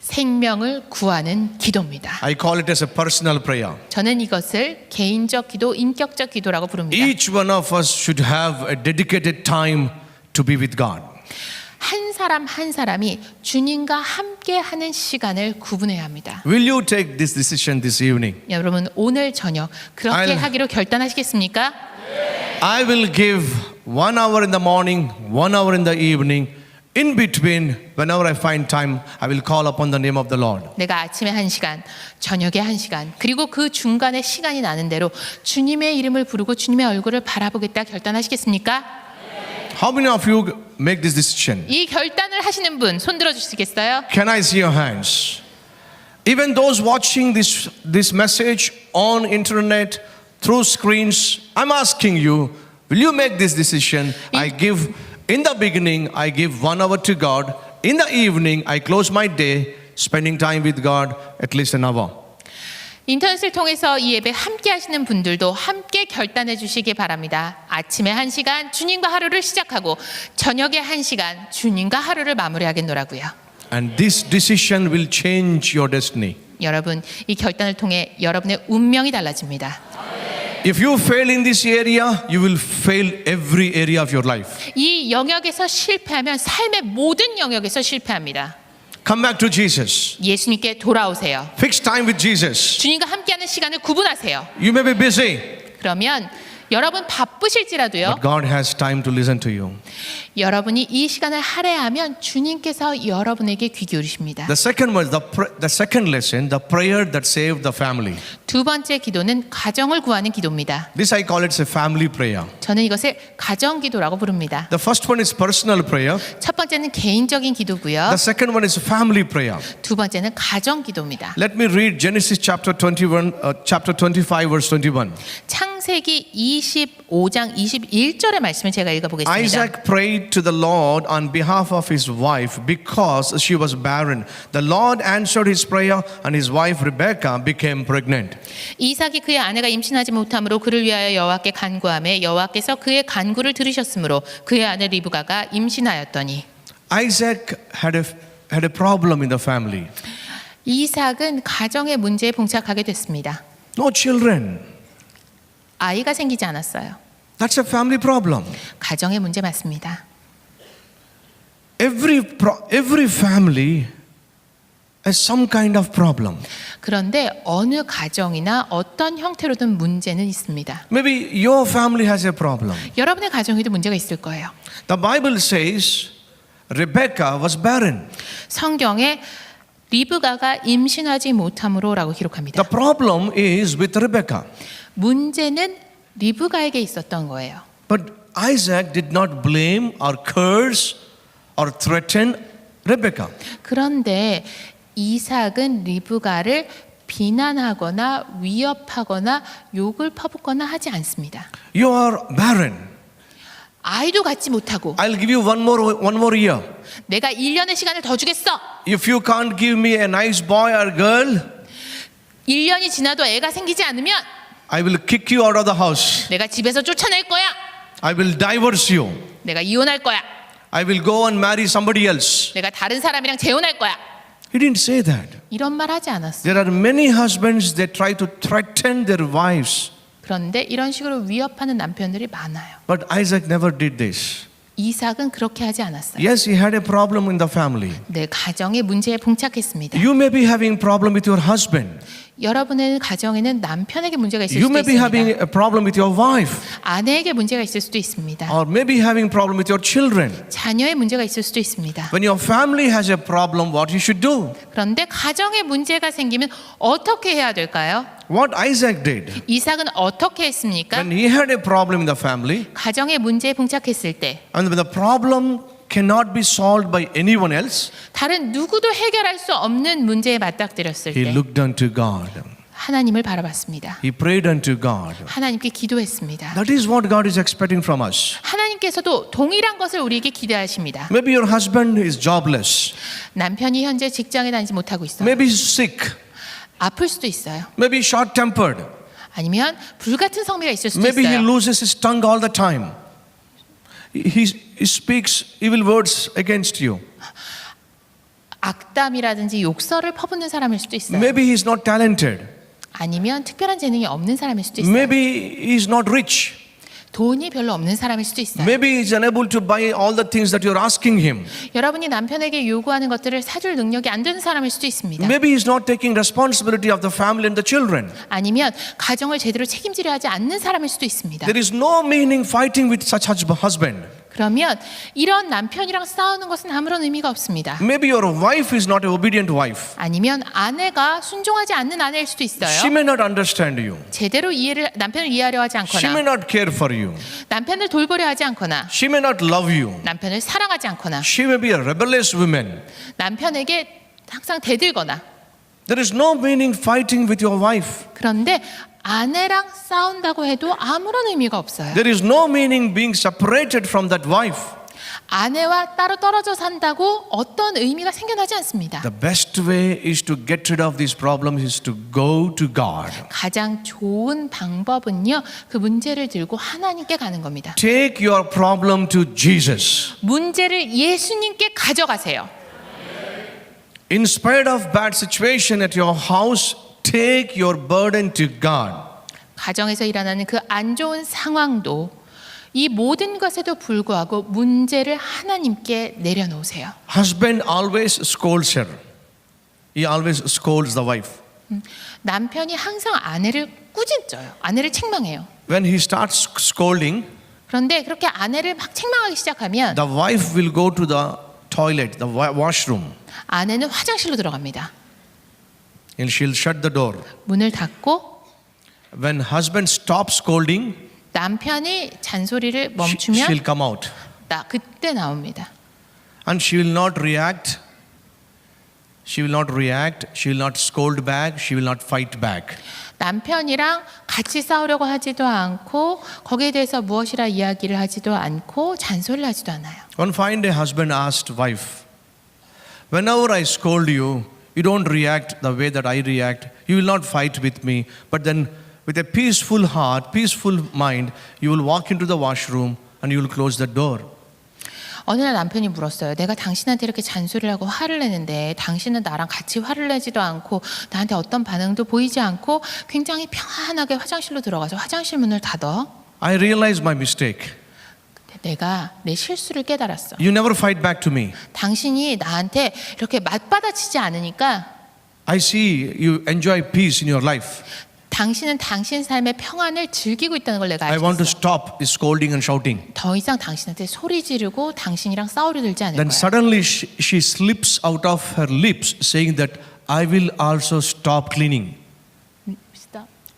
생명을 구하는 기도입니다. I call it as a personal prayer. 저는 이것을 개인적 기도, 인격적 기도라고 부릅니다. Each one of us should have a dedicated time to be with God. 한 사람 한 사람이 주님과 함께 하는 시간을 구분해야 합니다. Will you take this decision this evening? 여러분 오늘 저녁 그렇게 I'll- 하기로 결단하시겠습니까? I will give 1 hour in the morning, 1 hour in the evening. In between, whenever I find time, I will call upon the name of the Lord. 내가 아침에 1시간, 저녁에 1시간, 그리고 그 중간에 시간이 나는 대로 주님의 이름을 부르고 주님의 얼굴을 바라보겠다 결단하시겠습니까? How many of you make this decision? 이 결단을 하시는 분 손 들어 주시겠어요? Can I see your hands? Even those watching this message on internet, through screens, I'm asking you, will you make this decision? In the beginning, I give 1 hour to God. In the evening, I close my day spending time with God at least an hour. 인터넷을 통해서 이 예배 함께 하시는 분들도 함께 결단해 주시기 바랍니다. 아침에 1시간 주님과 하루를 시작하고 저녁에 1시간 주님과 하루를 마무리하겠노라고요. And this decision will change your destiny. 여러분 이 결단을 통해 여러분의 운명이 달라집니다. If you fail in this area, you will fail every area of your life. 이 영역에서 실패하면 삶의 모든 영역에서 실패합니다. Come back to Jesus. 예수님께 돌아오세요. Fix time with Jesus. 주님과 함께하는 시간을 구분하세요. You may be busy, 그러면 여러분 바쁘실지라도요. but God has time to listen to you. 여러분이 이 시간을 할애하면 주님께서 여러분에게 귀 기울이십니다. The second was the second lesson, the prayer that saved the family. 두 번째 기도는 가정을 구하는 기도입니다. This I call it a family prayer. 저는 이것을 가정 기도라고 부릅니다. The first one is personal prayer. 첫 번째는 개인적인 기도고요. The second one is family prayer. 두 번째는 가정 기도입니다. Let me read Genesis chapter 25 verse 21. 창세기 25장 21절의 말씀을 제가 읽어보겠습니다. Isaac prayed to the Lord on behalf of his wife because she was barren. The Lord answered his prayer and his wife Rebekah became pregnant. 이삭이 그의 아내가 임신하지 못함으로 그를 위하여 여호와께 간구하매 여호와께서 그의 간구를 들으셨으므로 그의 아내 리브가가 임신하였더니. Isaac had a problem in the family. 이삭은 가정의 문제에 봉착하게 됐습니다. No children. 아이가 생기지 않았어요. That's a family problem. 가정의 문제 맞습니다. Every family has some kind of problem. 그런데 어느 가정이나 어떤 형태로든 문제는 있습니다. Maybe your family has a problem. 여러분의 가정에도 문제가 있을 거예요. The Bible says Rebekah was barren. 성경에 리브가가 임신하지 못함으로라고 기록합니다. The problem is with Rebekah. 문제는 리브가에게 있었던 거예요. But Isaac did not blame or curse or threaten Rebekah. 그런데 이삭은 리브가를 비난하거나 위협하거나 욕을 퍼붓거나 하지 않습니다. You are barren. 아이도 갖지 못하고 I'll give you one more year. 내가 1년의 시간을 더 주겠어. If you can't give me a nice boy or girl, 1년이 지나도 애가 생기지 않으면 I will kick you out of the house. 내가 집에서 쫓아낼 거야. I will divorce you. 내가 이혼할 거야. I will go and marry somebody else. 내가 다른 사람이랑 재혼할 거야. He didn't say that. 이런 말 하지 않았어. There are many husbands that try to threaten their wives. 그런데 이런 식으로 위협하는 남편들이 많아요. But Isaac never did this. 이삭은 그렇게 하지 않았어요. Yes, he had a problem in the family. 내 가정의 문제에 봉착했습니다. You may be having problem with your husband. 여러분의 가정에는 남편에게 문제가 있을 You 수도 may be having 있습니다. a problem with your wife. 아내에게 문제가 있을 수도 있습니다. Or maybe having problem with your children. 자녀의 문제가 있을 수도 있습니다. When your family has a problem, what you should do? 그런데 가정에 문제가 생기면 어떻게 해야 될까요? What Isaac did 이삭은 어떻게 했습니까? when he had a problem in the family, 가정의 문제에 봉착했을 때 and when the problem cannot be solved by anyone else, 다른 누구도 해결할 수 없는 문제에 맞닥뜨렸을 he 때 looked unto God. 하나님을 바라봤습니다. He prayed unto God. 하나님께 기도했습니다. That is what God is expecting from us. 하나님께서도 동일한 것을 우리에게 기대하십니다. Maybe your husband is jobless. 남편이 현재 직장에 다니지 못하고 있어요. Maybe he's sick. 아플 수도 있어요. Maybe short-tempered. 아니면 불같은 성미가 있을 수도 Maybe he 있어요. loses his tongue all the time. He speaks evil words against you. 악담이라든지 욕설을 퍼붓는 사람일 수도 있어요. Maybe he's not talented. 아니면 특별한 재능이 없는 사람일 수도 있어요. Maybe he's not rich. 돈이 별로 없는 사람일 수도 있어요. Maybe he's unable to buy all the things that you're asking him. 여러분이 남편에게 요구하는 것들을 사줄 능력이 안 되는 사람일 수도 있습니다. Maybe he's not taking responsibility of the family and the children. 아니면 가정을 제대로 책임지려 하지 않는 사람일 수도 있습니다. There is no meaning fighting with such husband. 그러면 이런 남편이랑 싸우는 것은 아무런 의미가 없습니다. Maybe your wife is not an obedient wife. 아니면 아내가 순종하지 않는 아내일 수도 있어요. She may not understand you. 제대로 남편을 이해하려 하지 She may 않거나 not care for you. 남편을 돌보려 하지 않거나 She may not love you. 남편을 사랑하지 않거나 She may be a rebellious woman. 남편에게 항상 대들거나. There is no meaning fighting with your wife. 그런데 아내랑 싸운다고 해도 아무런 의미가 없어요. There is no meaning being separated from that wife. 아내와 따로 떨어져 산다고 어떤 의미가 생겨나지 않습니다. The best way is to get rid of these problems is to go to God. 가장 좋은 방법은요, 그 문제를 들고 하나님께 가는 겁니다. Take your problem to Jesus. 문제를 예수님께 가져가세요. In spite of bad situation at your house, take your burden to God. 가정에서 일어나는 그 안 좋은 상황도 이 모든 것에도 불구하고 문제를 하나님께 내려놓으세요. Husband always scolds her. He always scolds the wife. 남편이 항상 아내를 꾸짖어요. 아내를 책망해요. When he starts scolding, 그런데 그렇게 아내를 막 책망하기 시작하면 the wife will go to the toilet, the washroom, 아내는 화장실로 들어갑니다. and she'll shut the door. 문을 닫고 When husband stops scolding, 남편이 잔소리를 she'll 멈추면 come out. 그때 나옵니다. And she will not react. She will not react. She will not scold back. She will not fight back. 남편이랑 같이 싸우려고 하지도 않고 거기에 대해서 무엇이라 이야기를 하지도 않고 잔소리를 하지도 않아요. One fine day, husband asked wife, "Whenever I scold you, you don't react the way that I react. You will not fight with me. But then, with a peaceful heart, peaceful mind, you will walk into the washroom and you will close the door." 어느 날 남편이 물었어요. 내가 당신한테 이렇게 잔소리를 하고 화를 내는데 당신은 나랑 같이 화를 내지도 않고 나한테 어떤 반응도 보이지 않고 굉장히 평안하게 화장실로 들어가서 화장실 문을 닫아. I realized my mistake. 내가 내 실수를 깨달았어. You never fight back to me. 당신이 나한테 이렇게 맞받아치지 않으니까 I see you enjoy peace in your life. 당신은 당신 삶의 평안을 즐기고 있다는 걸 내가 I 알고 want to 있어. stop this scolding and shouting. 더 이상 당신한테 소리 지르고 당신이랑 싸우려 들지 않을 Then 거야. suddenly she slips out of her lips saying that I will also stop cleaning.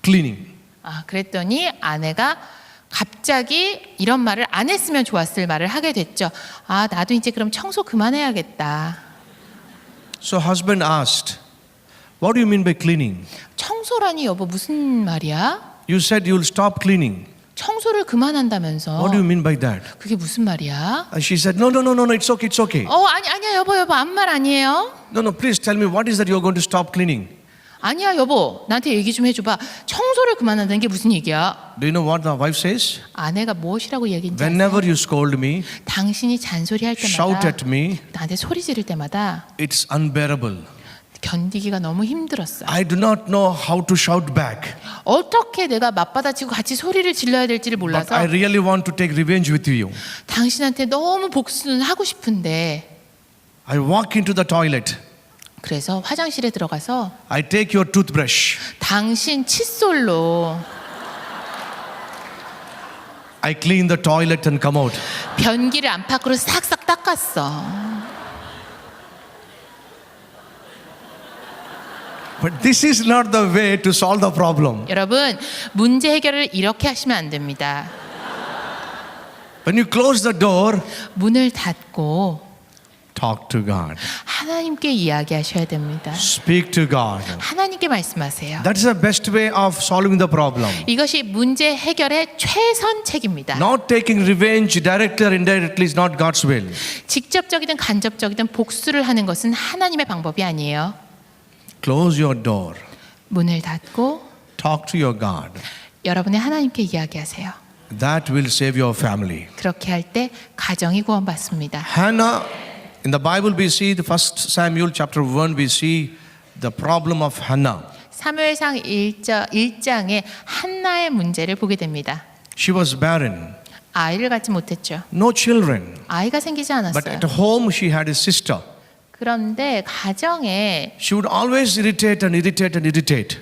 Cleaning. 그랬더니 아내가 갑자기 이런 말을 안 했으면 좋았을 말을 하게 됐죠. 나도 이제 그럼 청소 그만해야겠다. So husband asked, "What do you mean by cleaning? 청소라니 여보 무슨 말이야? You said you will stop cleaning. 청소를 그만한다면서. What do you mean by that?" 그게 무슨 말이야? And she said, No, it's okay, it's okay. 아니야 여보 아무 말 아니에요. No, please tell me what is that you're going to stop cleaning? 아니야 여보 나한테 얘기 좀 해줘봐. 청소를 그만한다는 게 무슨 얘기야? Do you know what the wife says? 아내가 무엇이라고 얘기인지 Whenever 아세요? you scold me, 당신이 잔소리할 shout 때마다 at me, 나한테 소리 지를 때마다 it's unbearable. 견디기가 너무 힘들었어요. I do not know how to shout back. 어떻게 내가 맞받아치고 같이 소리를 질러야 될지를 But 몰라서 I really want to take revenge with you. 당신한테 너무 복수는 하고 싶은데 I walk into the toilet. 그래서 화장실에 들어가서 I take your toothbrush. 당신 칫솔로 I clean the toilet and come out. 변기를 안팎으로 싹싹 닦았어. But this is not the way to solve the problem. 여러분 문제 해결을 이렇게 하시면 안 됩니다. When you close the door, 문을 닫고 talk to God. 하나님께 이야기하셔야 됩니다. Speak to God. 하나님께 말씀하세요. That is the best way of solving the problem. 이것이 문제 해결의 최선책입니다. Not taking revenge directly or indirectly is not God's will. 직접적이든 간접적이든 복수를 하는 것은 하나님의 방법이 아니에요. Close your door. 문을 닫고 talk to your God. 여러분의 하나님께 이야기하세요. That will save your family. 그렇게 할 때 가정이 구원받습니다. Hannah, in the Bible we see the 1 Samuel chapter 1 we see the problem of Hannah. 사무엘상 1장에 한나의 문제를 보게 됩니다. She was barren, 아이를 갖지 못했죠. no children. 아이가 생기지 But 않았어요. at home she had a sister. 그런데 가정에 She would always irritate and irritate and irritate.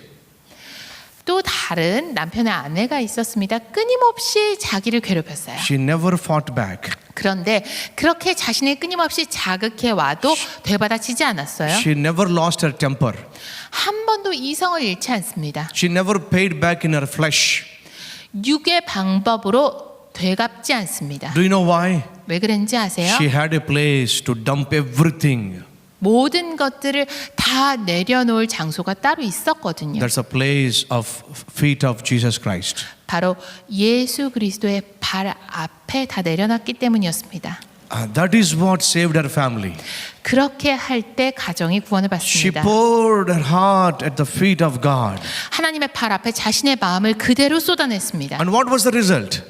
또 다른 남편의 아내가 있었습니다. 끊임없이 자기를 괴롭혔어요. She never fought back. 그런데 그렇게 자신을 끊임없이 자극해 와도 되받아치지 않았어요. She never lost her temper. 한 번도 이성을 잃지 않습니다. She never paid back in her flesh. 육의 방법으로 되갚지 않습니다. Do you know why? 왜 그런지 아세요? She had a place to dump everything. 모든 것들을 다 내려놓을 장소가 따로 있었거든요. That's a place of feet of Jesus Christ. 바로 예수 그리스도의 발 앞에 다 내려놨기 때문이었습니다. That is what saved her family. 그렇게 할 때 가정이 구원을 She 받습니다. poured her heart at the feet of God. 하나님의 발 앞에 자신의 마음을 그대로 쏟아냈습니다. And what was the result?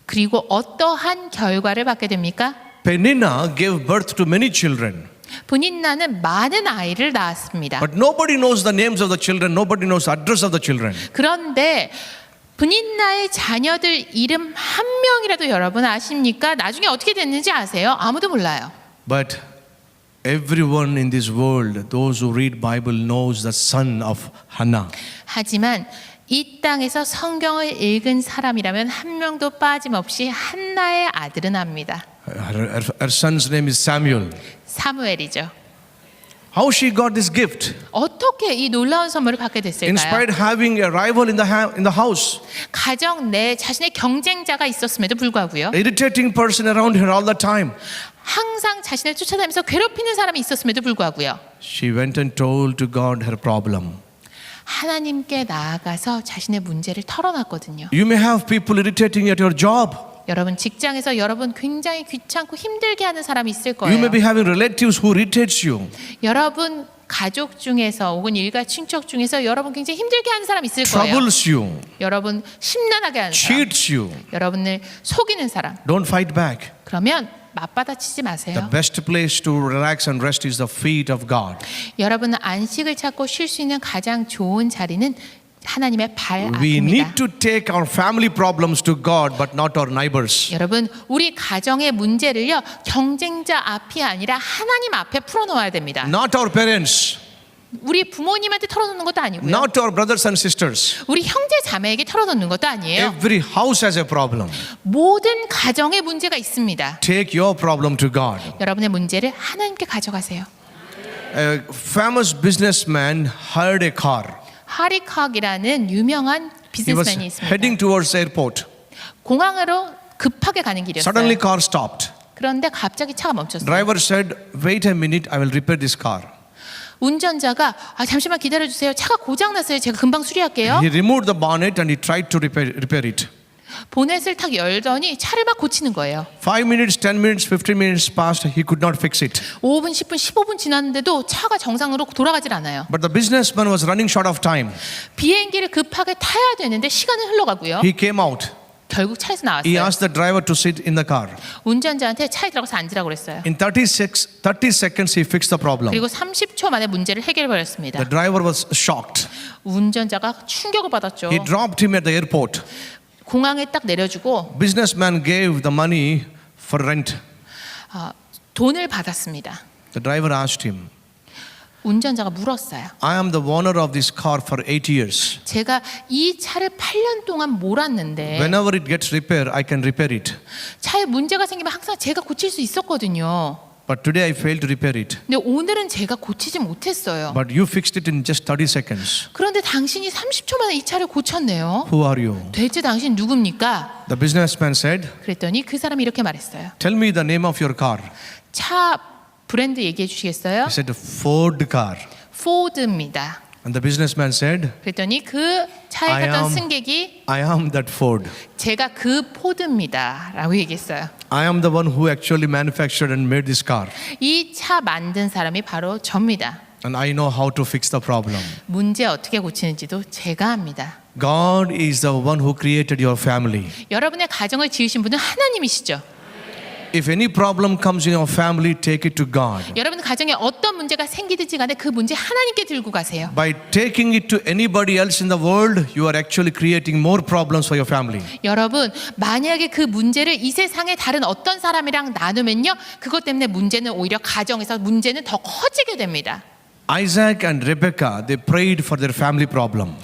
그리고 어떠한 결과를 받게 됩니까? Peninnah gave birth to many children. 분인나는 많은 아이를 낳았습니다. But nobody knows the names of the children. Nobody knows the address of the children. 그런데 분인나의 자녀들 이름 한 명이라도 여러분 아십니까? 나중에 어떻게 됐는지 아세요? 아무도 몰라요. But everyone in this world, those who read Bible knows the son of Hannah. 하지만 이 땅에서 성경을 읽은 사람이라면 한 명도 빠짐없이 한나의 아들은 압니다. Her son's name is Samuel. 사무엘이죠. How she got this gift? 어떻게 이 놀라운 선물을 받게 In 됐을까요? spite of having a rival in the house, 가정 내 자신의 경쟁자가 있었음에도 불구하고요. irritating person around her all the time. 항상 자신을 쫓아다니면서 괴롭히는 사람이 있었음에도 불구하고요. She went and told to God her problem. 하나님께 나아가서 자신의 문제를 털어놨거든요. You may have people irritating at your job. 여러분 직장에서 여러분 굉장히 귀찮고 힘들게 하는 사람이 있을 You may 거예요. be having relatives who irritates you, 여러분 가족 중에서 혹은 일가 친척 중에서 여러분 굉장히 힘들게 하는 사람이 있을 거예요. troubles you, 여러분 심란하게 하는 사람, cheats you. 여러분을 속이는 사람. Don't fight back. 그러면 맞받아치지 The 마세요. best place to relax and rest is the feet of God. 여러분은 안식을 찾고 쉴 수 있는 가장 좋은 자리는 하나님의 발 We 앞입니다. need to take our family problems to God, but not our neighbors. 여러분 우리 가정의 문제를요 경쟁자 앞이 아니라 하나님 앞에 풀어놓아야 됩니다. Not our parents, 우리 부모님한테 털어놓는 것도 아니고요. not our brothers and sisters. 우리 형제 자매에게 털어놓는 것도 아니에요. Every house has a problem. 모든 가정에 문제가 있습니다. Take your problem to God. 여러분의 문제를 하나님께 가져가세요. A famous businessman hired a car. 하리캅이라는 유명한 He was 비즈니스맨이 있습니다. heading towards airport. 공항으로 급하게 가는 길이었어요. Suddenly car stopped. 그런데 갑자기 차가 멈췄어요. Driver said, "Wait a minute, I will repair this car." 운전자가 잠시만 기다려주세요. 차가 고장났어요. 제가 금방 수리할게요. He removed the bonnet and he tried to repair it. 보넷을 탁 열더니 차를 막 고치는 거예요. 5 minutes, 10 minutes, 15 minutes passed. He could not fix it. 5분, 10분, 15분 지났는데도 차가 정상으로 돌아가질 않아요. But the businessman was running short of time. 비행기를 급하게 타야 되는데 시간은 흘러가고요. He came out. 결국 차에서 He 나왔어요. asked the driver to sit in the car. 운전자한테 차에 들어가서 앉으라고 그랬어요. In 30 seconds, he fixed the problem. 그리고 30초 만에 문제를 해결해버렸습니다. The driver was shocked. 운전자가 충격을 받았죠. He dropped him at the airport. 공항에 딱 내려주고 Businessman gave the money for rent. 돈을 받았습니다. The driver asked him, 운전자가 물었어요. I am the owner of this car for 8 years. 제가 이 차를 8년 동안 몰았는데 Whenever it gets repaired, I can repair it. 차에 문제가 생기면 항상 제가 고칠 수 있었거든요. But today I failed to repair it. 근데 오늘은 제가 고치지 못했어요. But you fixed it in just 30 seconds. 그런데 당신이 30초 만에 이 차를 고쳤네요. Who are you? 대체 당신 누굽니까? The businessman said, 그랬더니 그 사람이 이렇게 말했어요. tell me the name of your car. 차 브랜드 얘기해 주시겠어요? He said, Ford car. 포드입니다. And the businessman said, 그랬더니 그 차에 I 탔던 am- 승객이 I am that Ford. 제가 그 포드입니다 라고 얘기했어요. I am the one who actually manufactured and made this car. 이 차 만든 사람이 바로 접니다. And I know how to fix the problem. 문제 어떻게 고치는지도 제가 합니다. God is the one who created your family. 여러분의 가정을 지으신 분은 하나님이시죠. If any problem comes in your family, take it to God. 여러분 가정에 어떤 문제가 생기든지 간에 그 문제 하나님께 들고 가세요. By taking it to anybody else in the world, you are actually creating more problems for your family. 여러분 만약에 그 문제를 이 세상의 다른 어떤 사람이랑 나누면요, 그것 때문에 문제는 오히려 가정에서 문제는 더 커지게 됩니다. Isaac and Rebekah, they prayed for their family problem.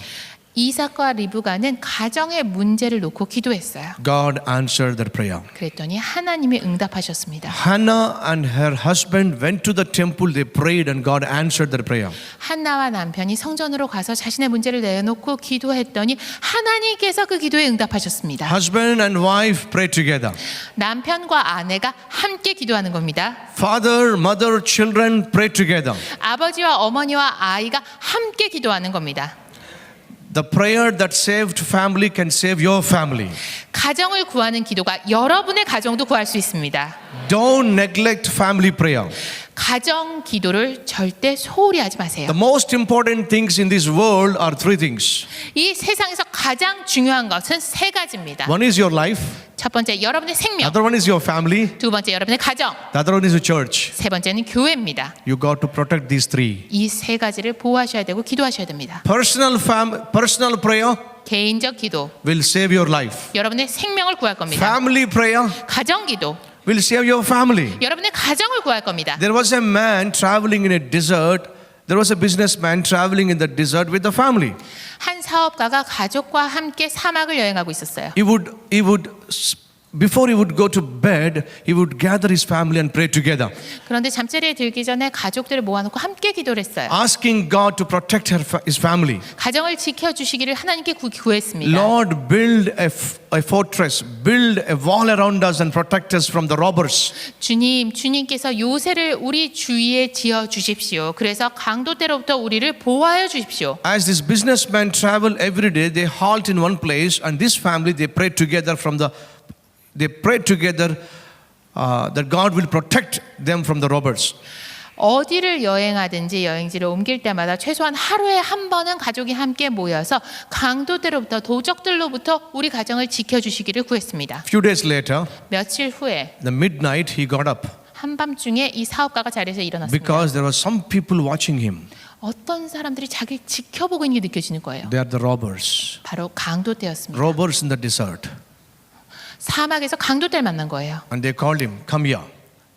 이삭과 리브가는 가정의 문제를 놓고 기도했어요. God answered their prayer. 그랬더니 하나님이 응답하셨습니다. Hannah and her husband went to the temple, they prayed and God answered their prayer. 한나와 남편이 성전으로 가서 자신의 문제를 내놓고 기도했더니 하나님께서 그 기도에 응답하셨습니다. Husband and wife prayed together. 남편과 아내가 함께 기도하는 겁니다. Father, mother, children prayed together. 아버지와 어머니와 아이가 함께 기도하는 겁니다. The prayer that saved family can save your family. 가정을 구하는 기도가 여러분의 가정도 구할 수 있습니다. Don't neglect family prayer. 가정 기도를 절대 소홀히 하지 마세요. The most important things in this world are three things. 이 세상에서 가장 중요한 것은 세 가지입니다. One is your life, 첫 번째 여러분의 생명, other one is your family, 두 번째 여러분의 가정, the other one is your church. 세 번째는 교회입니다. You got to protect these three. 이 세 가지를 보호하셔야 되고 기도하셔야 됩니다. Personal prayer 개인적 기도, will save your life. 여러분의 생명을 구할 겁니다. Family prayer 가정 기도, will save your family. 여러분의 가정을 구할 겁니다. There was a man traveling in a desert. There was a businessman traveling in the desert with the family. 한 사업가가 가족과 함께 사막을 여행하고 있었어요. Before he would go to bed, he would gather his family and pray together, 그런데 잠자리에 들기 전에 가족들을 모아놓고 함께 기도를 했어요. asking God to protect his family. 가정을 지켜주시기를 하나님께 구했습니다. Lord, build a fortress, build a wall around us and protect us from the robbers. 주님께서 요새를 우리 주위에 지어 주십시오. 그래서 강도 때로부터 우리를 보호하여 주십시오. As this businessman travel every day, they halt in one place, and this family they pray together that God will protect them from the robbers. 어디를 여행하든지 여행지를 옮길 때마다 최소한 하루에 한 번은 가족이 함께 모여서 강도들로부터 도적들로부터 우리 가정을 지켜주시기를 구했습니다. Few days later, 며칠 후에 the midnight, he got up 한밤중에 이 사업가가 자리에서 일어났습니다. because there were some people watching him. 어떤 사람들이 자기를 지켜보고 있는 게 느껴지는 거예요. They are the robbers. 바로 강도떼였습니다. Robbers in the desert. 사막에서 강도떼를 만난 거예요. And they called him, come here.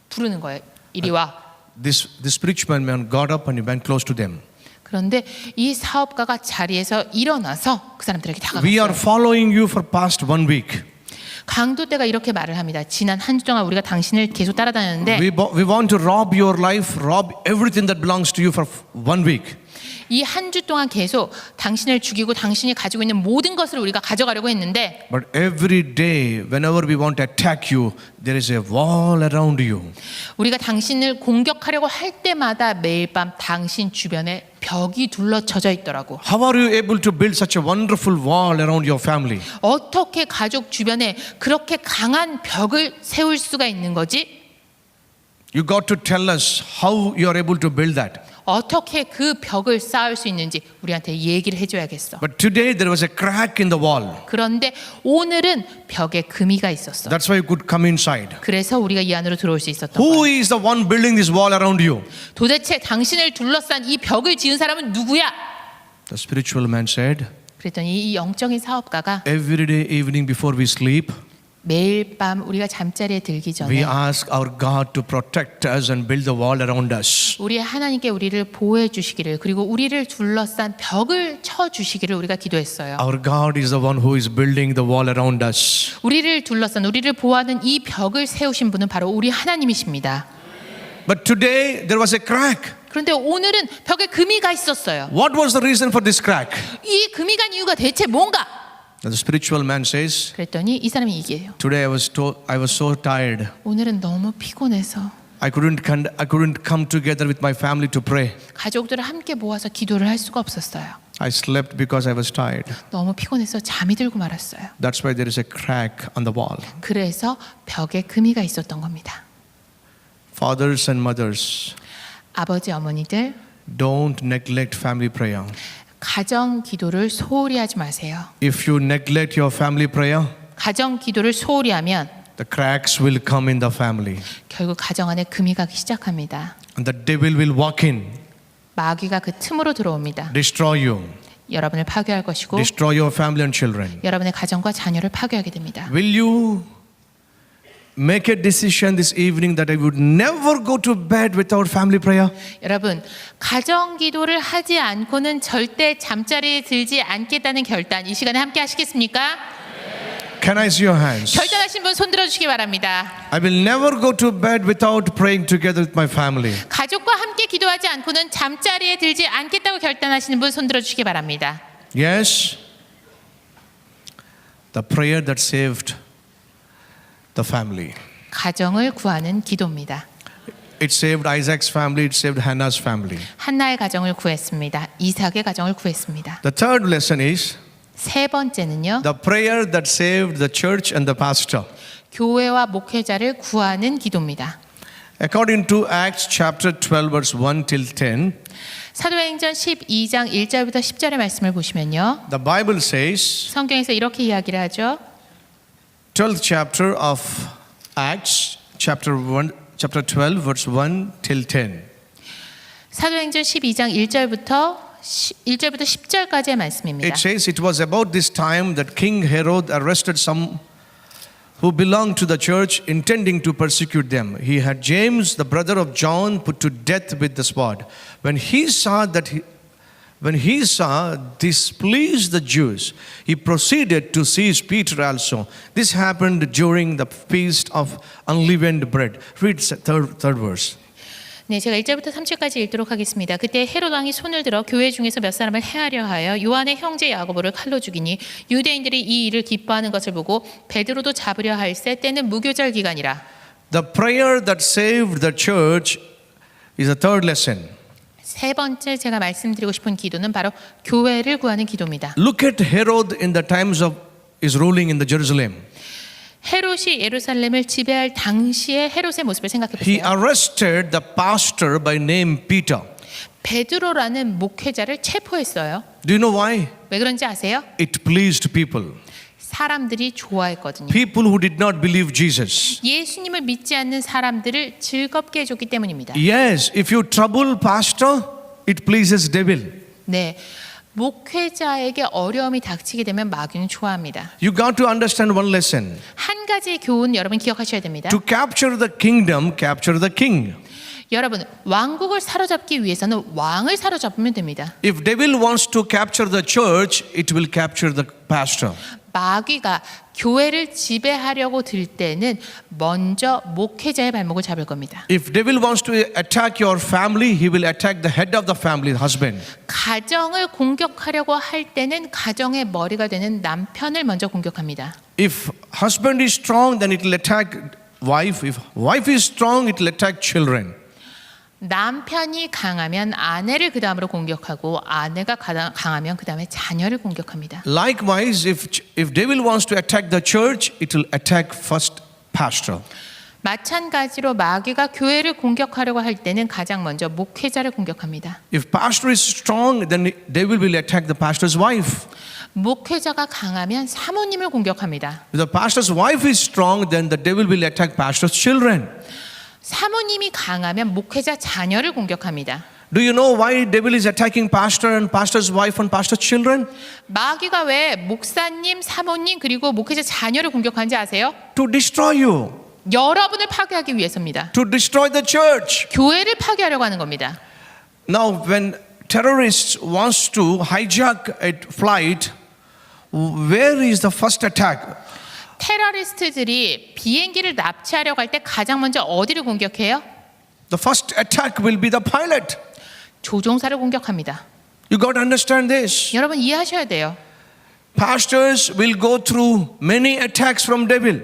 부르는 거예요. 이리 와. This spiritual man got up and he went close to them. 그런데 이 사업가가 자리에서 일어나서 그 사람들에게 We are 다가갔어요. following you for past 1 week. 강도떼가 이렇게 말을 합니다. 지난 한 주 동안 우리가 당신을 계속 따라다녔는데 We want to rob your life, rob everything that belongs to you for 1 week. 이 한 주 동안 계속 당신을 죽이고 당신이 가지고 있는 모든 것을 우리가 가져가려고 했는데 But every day, whenever we want to attack you, there is a wall around you. 우리가 당신을 공격하려고 할 때마다 매일 밤 당신 주변에 벽이 둘러쳐져 있더라고. How are you able to build such a wonderful wall around your family? 어떻게 가족 주변에 그렇게 강한 벽을 세울 수가 있는 거지? You got to tell us how you are able to build that. 어떻게 그 벽을 쌓을 수 있는지 우리한테 얘기를 해줘야겠어. But today there was a crack in the wall. 그런데 오늘은 벽에 금이가 있었어. That's why you could come inside. 그래서 우리가 이 안으로 들어올 수 있었던 Who 거야. is the one building this wall around you? 도대체 당신을 둘러싼 이 벽을 지은 사람은 누구야? The spiritual man said, 그랬더니 이 영적인 사업가가 every day evening before we sleep, 매일 밤 우리가 잠자리에 들기 we 전에 ask our God to protect us and build the wall around us. 우리 하나님께 우리를 보호해 주시기를 그리고 우리를 둘러싼 벽을 쳐 주시기를 우리가 기도했어요. Our God is the one who is building the wall around us. 우리를 둘러싼 우리를 보호하는 이 벽을 세우신 분은 바로 우리 하나님이십니다. But today there was a crack. 그런데 오늘은 벽에 금이가 있었어요. What was the reason for this crack? 이 금이 간 이유가 대체 뭔가? The spiritual man says, 그랬더니 이 사람이 얘기해요. today I was so tired. 오늘은 너무 피곤해서 I couldn't come together with my family to pray. 가족들을 함께 모아서 기도를 할 수가 없었어요. I slept because I was tired. 너무 피곤해서 잠이 들고 말았어요. That's why there is a crack on the wall. 그래서 벽에 금이가 있었던 겁니다. Fathers and mothers, 아버지 어머니들 Don't neglect family prayer. 가정 기도를 소홀히 하지 마세요. If you neglect your family prayer, 가정 기도를 소홀히 하면 the cracks will come in the family. 결국 가정 안에 금이 가기 시작합니다. And the devil will walk in, 마귀가 그 틈으로 들어옵니다. destroy you, 여러분을 파괴할 것이고 destroy your family and children. 여러분의 가정과 자녀를 파괴하게 됩니다. Will you make a decision this evening that I would never go to bed without family prayer? 여러분, 가정 기도를 하지 않고는 절대 잠자리에 들지 않겠다는 결단 이 시간에 함께 하시겠습니까? Can I see your hands? 결단하신 분 손 들어주시기 바랍니다. I will never go to bed without praying together with my family. 가족과 함께 기도하지 않고는 잠자리에 들지 않겠다고 결단하시는 분 손 들어주시기 바랍니다. Yes? The prayer that saved the family. 가정을 구하는 기도입니다. It saved Isaac's family, it saved Hannah's family. 한나의 가정을 구했습니다. 이삭의 가정을 구했습니다. The third lesson is 세 번째는요. the prayer that saved the church and the pastor. 교회와 목회자를 구하는 기도입니다. According to Acts chapter 12 verse 1 till 10, 사도행전 12장 1절부터 10절의 말씀을 보시면요. the Bible says, 성경에서 이렇게 이야기를 하죠. 12th chapter of Acts, chapter 12 verse 1 till 10. 사도행전 12장 1절부터 10절까지의 말씀입니다. It says it was about this time that King Herod arrested some who belonged to the church, intending to persecute them. He had James, the brother of John, put to death with the sword. When he saw this pleased the Jews, he proceeded to seize Peter also. This happened during the feast of unleavened bread. Read third verse. 네, 제가 1절부터 3절까지 읽도록 하겠습니다. 그때 헤롯 왕이 손을 들어 교회 중에서 몇 사람을 해하려 하여 요한의 형제 야고보를 칼로 죽이니 유대인들이 이 일을 기뻐하는 것을 보고 베드로도 잡으려 할새 때는 무교절 기간이라. The prayer that saved the church is a third lesson. 세 번째 제가 말씀드리고 싶은 기도는 바로 교회를 구하는 기도입니다. Look at Herod in the times of his ruling in the Jerusalem. 헤롯이 예루살렘을 지배할 당시의 헤롯의 모습을 생각해 He 보세요. arrested the pastor by name Peter. 베드로라는 목회자를 체포했어요. Do you know why? 왜 그런지 아세요? It pleased people. 사람들이 좋아했거든요. People who did not believe Jesus. 예수님을 믿지 않는 사람들을 즐겁게 해줬기 때문입니다. Yes, if you trouble pastor, it pleases devil. 네, 목회자에게 어려움이 닥치게 되면 마귀는 좋아합니다. You got to understand one lesson. 한 가지의 교훈 여러분 기억하셔야 됩니다. To capture the kingdom, capture the king. 여러분, 왕국을 사로잡기 위해서는 왕을 사로잡으면 됩니다. If devil wants to capture the church, it will capture the pastor. 마귀가 교회를 지배하려고 들 때는 먼저 목회자의 발목을 잡을 겁니다. If devil wants to attack your family, he will attack the head of the family, the husband. 가정을 공격하려고 할 때는 가정의 머리가 되는 남편을 먼저 공격합니다. If husband is strong, then it will attack wife. If wife is strong, it will attack children. 남편이 강하면 아내를 그 다음으로 공격하고 아내가 강하면 그 다음에 자녀를 공격합니다. Likewise, if devil wants to attack the church, it will attack first pastor. 마찬가지로 마귀가 교회를 공격하려고 할 때는 가장 먼저 목회자를 공격합니다. If pastor is strong, then devil will attack the pastor's wife. 목회자가 강하면 사모님을 공격합니다. If the pastor's wife is strong, then the devil will attack pastor's children. 사모님이 강하면 목회자 자녀를 공격합니다. Do you know why devil is attacking pastor and pastor's wife and pastor's children? 마귀가 왜 목사님, 사모님 그리고 목회자 자녀를 공격하는지 아세요? To destroy you. 여러분을 파괴하기 위해서입니다. To destroy the church. 교회를 파괴하려고 하는 겁니다. Now, when terrorists wants to hijack a flight, where is the first attack? 테러리스트들이 비행기를 납치하려고 할 때 가장 먼저 어디를 공격해요? The first attack will be the pilot. 조종사를 공격합니다. You got to understand this. 여러분 이해하셔야 돼요. Pastors will go through many attacks from devil.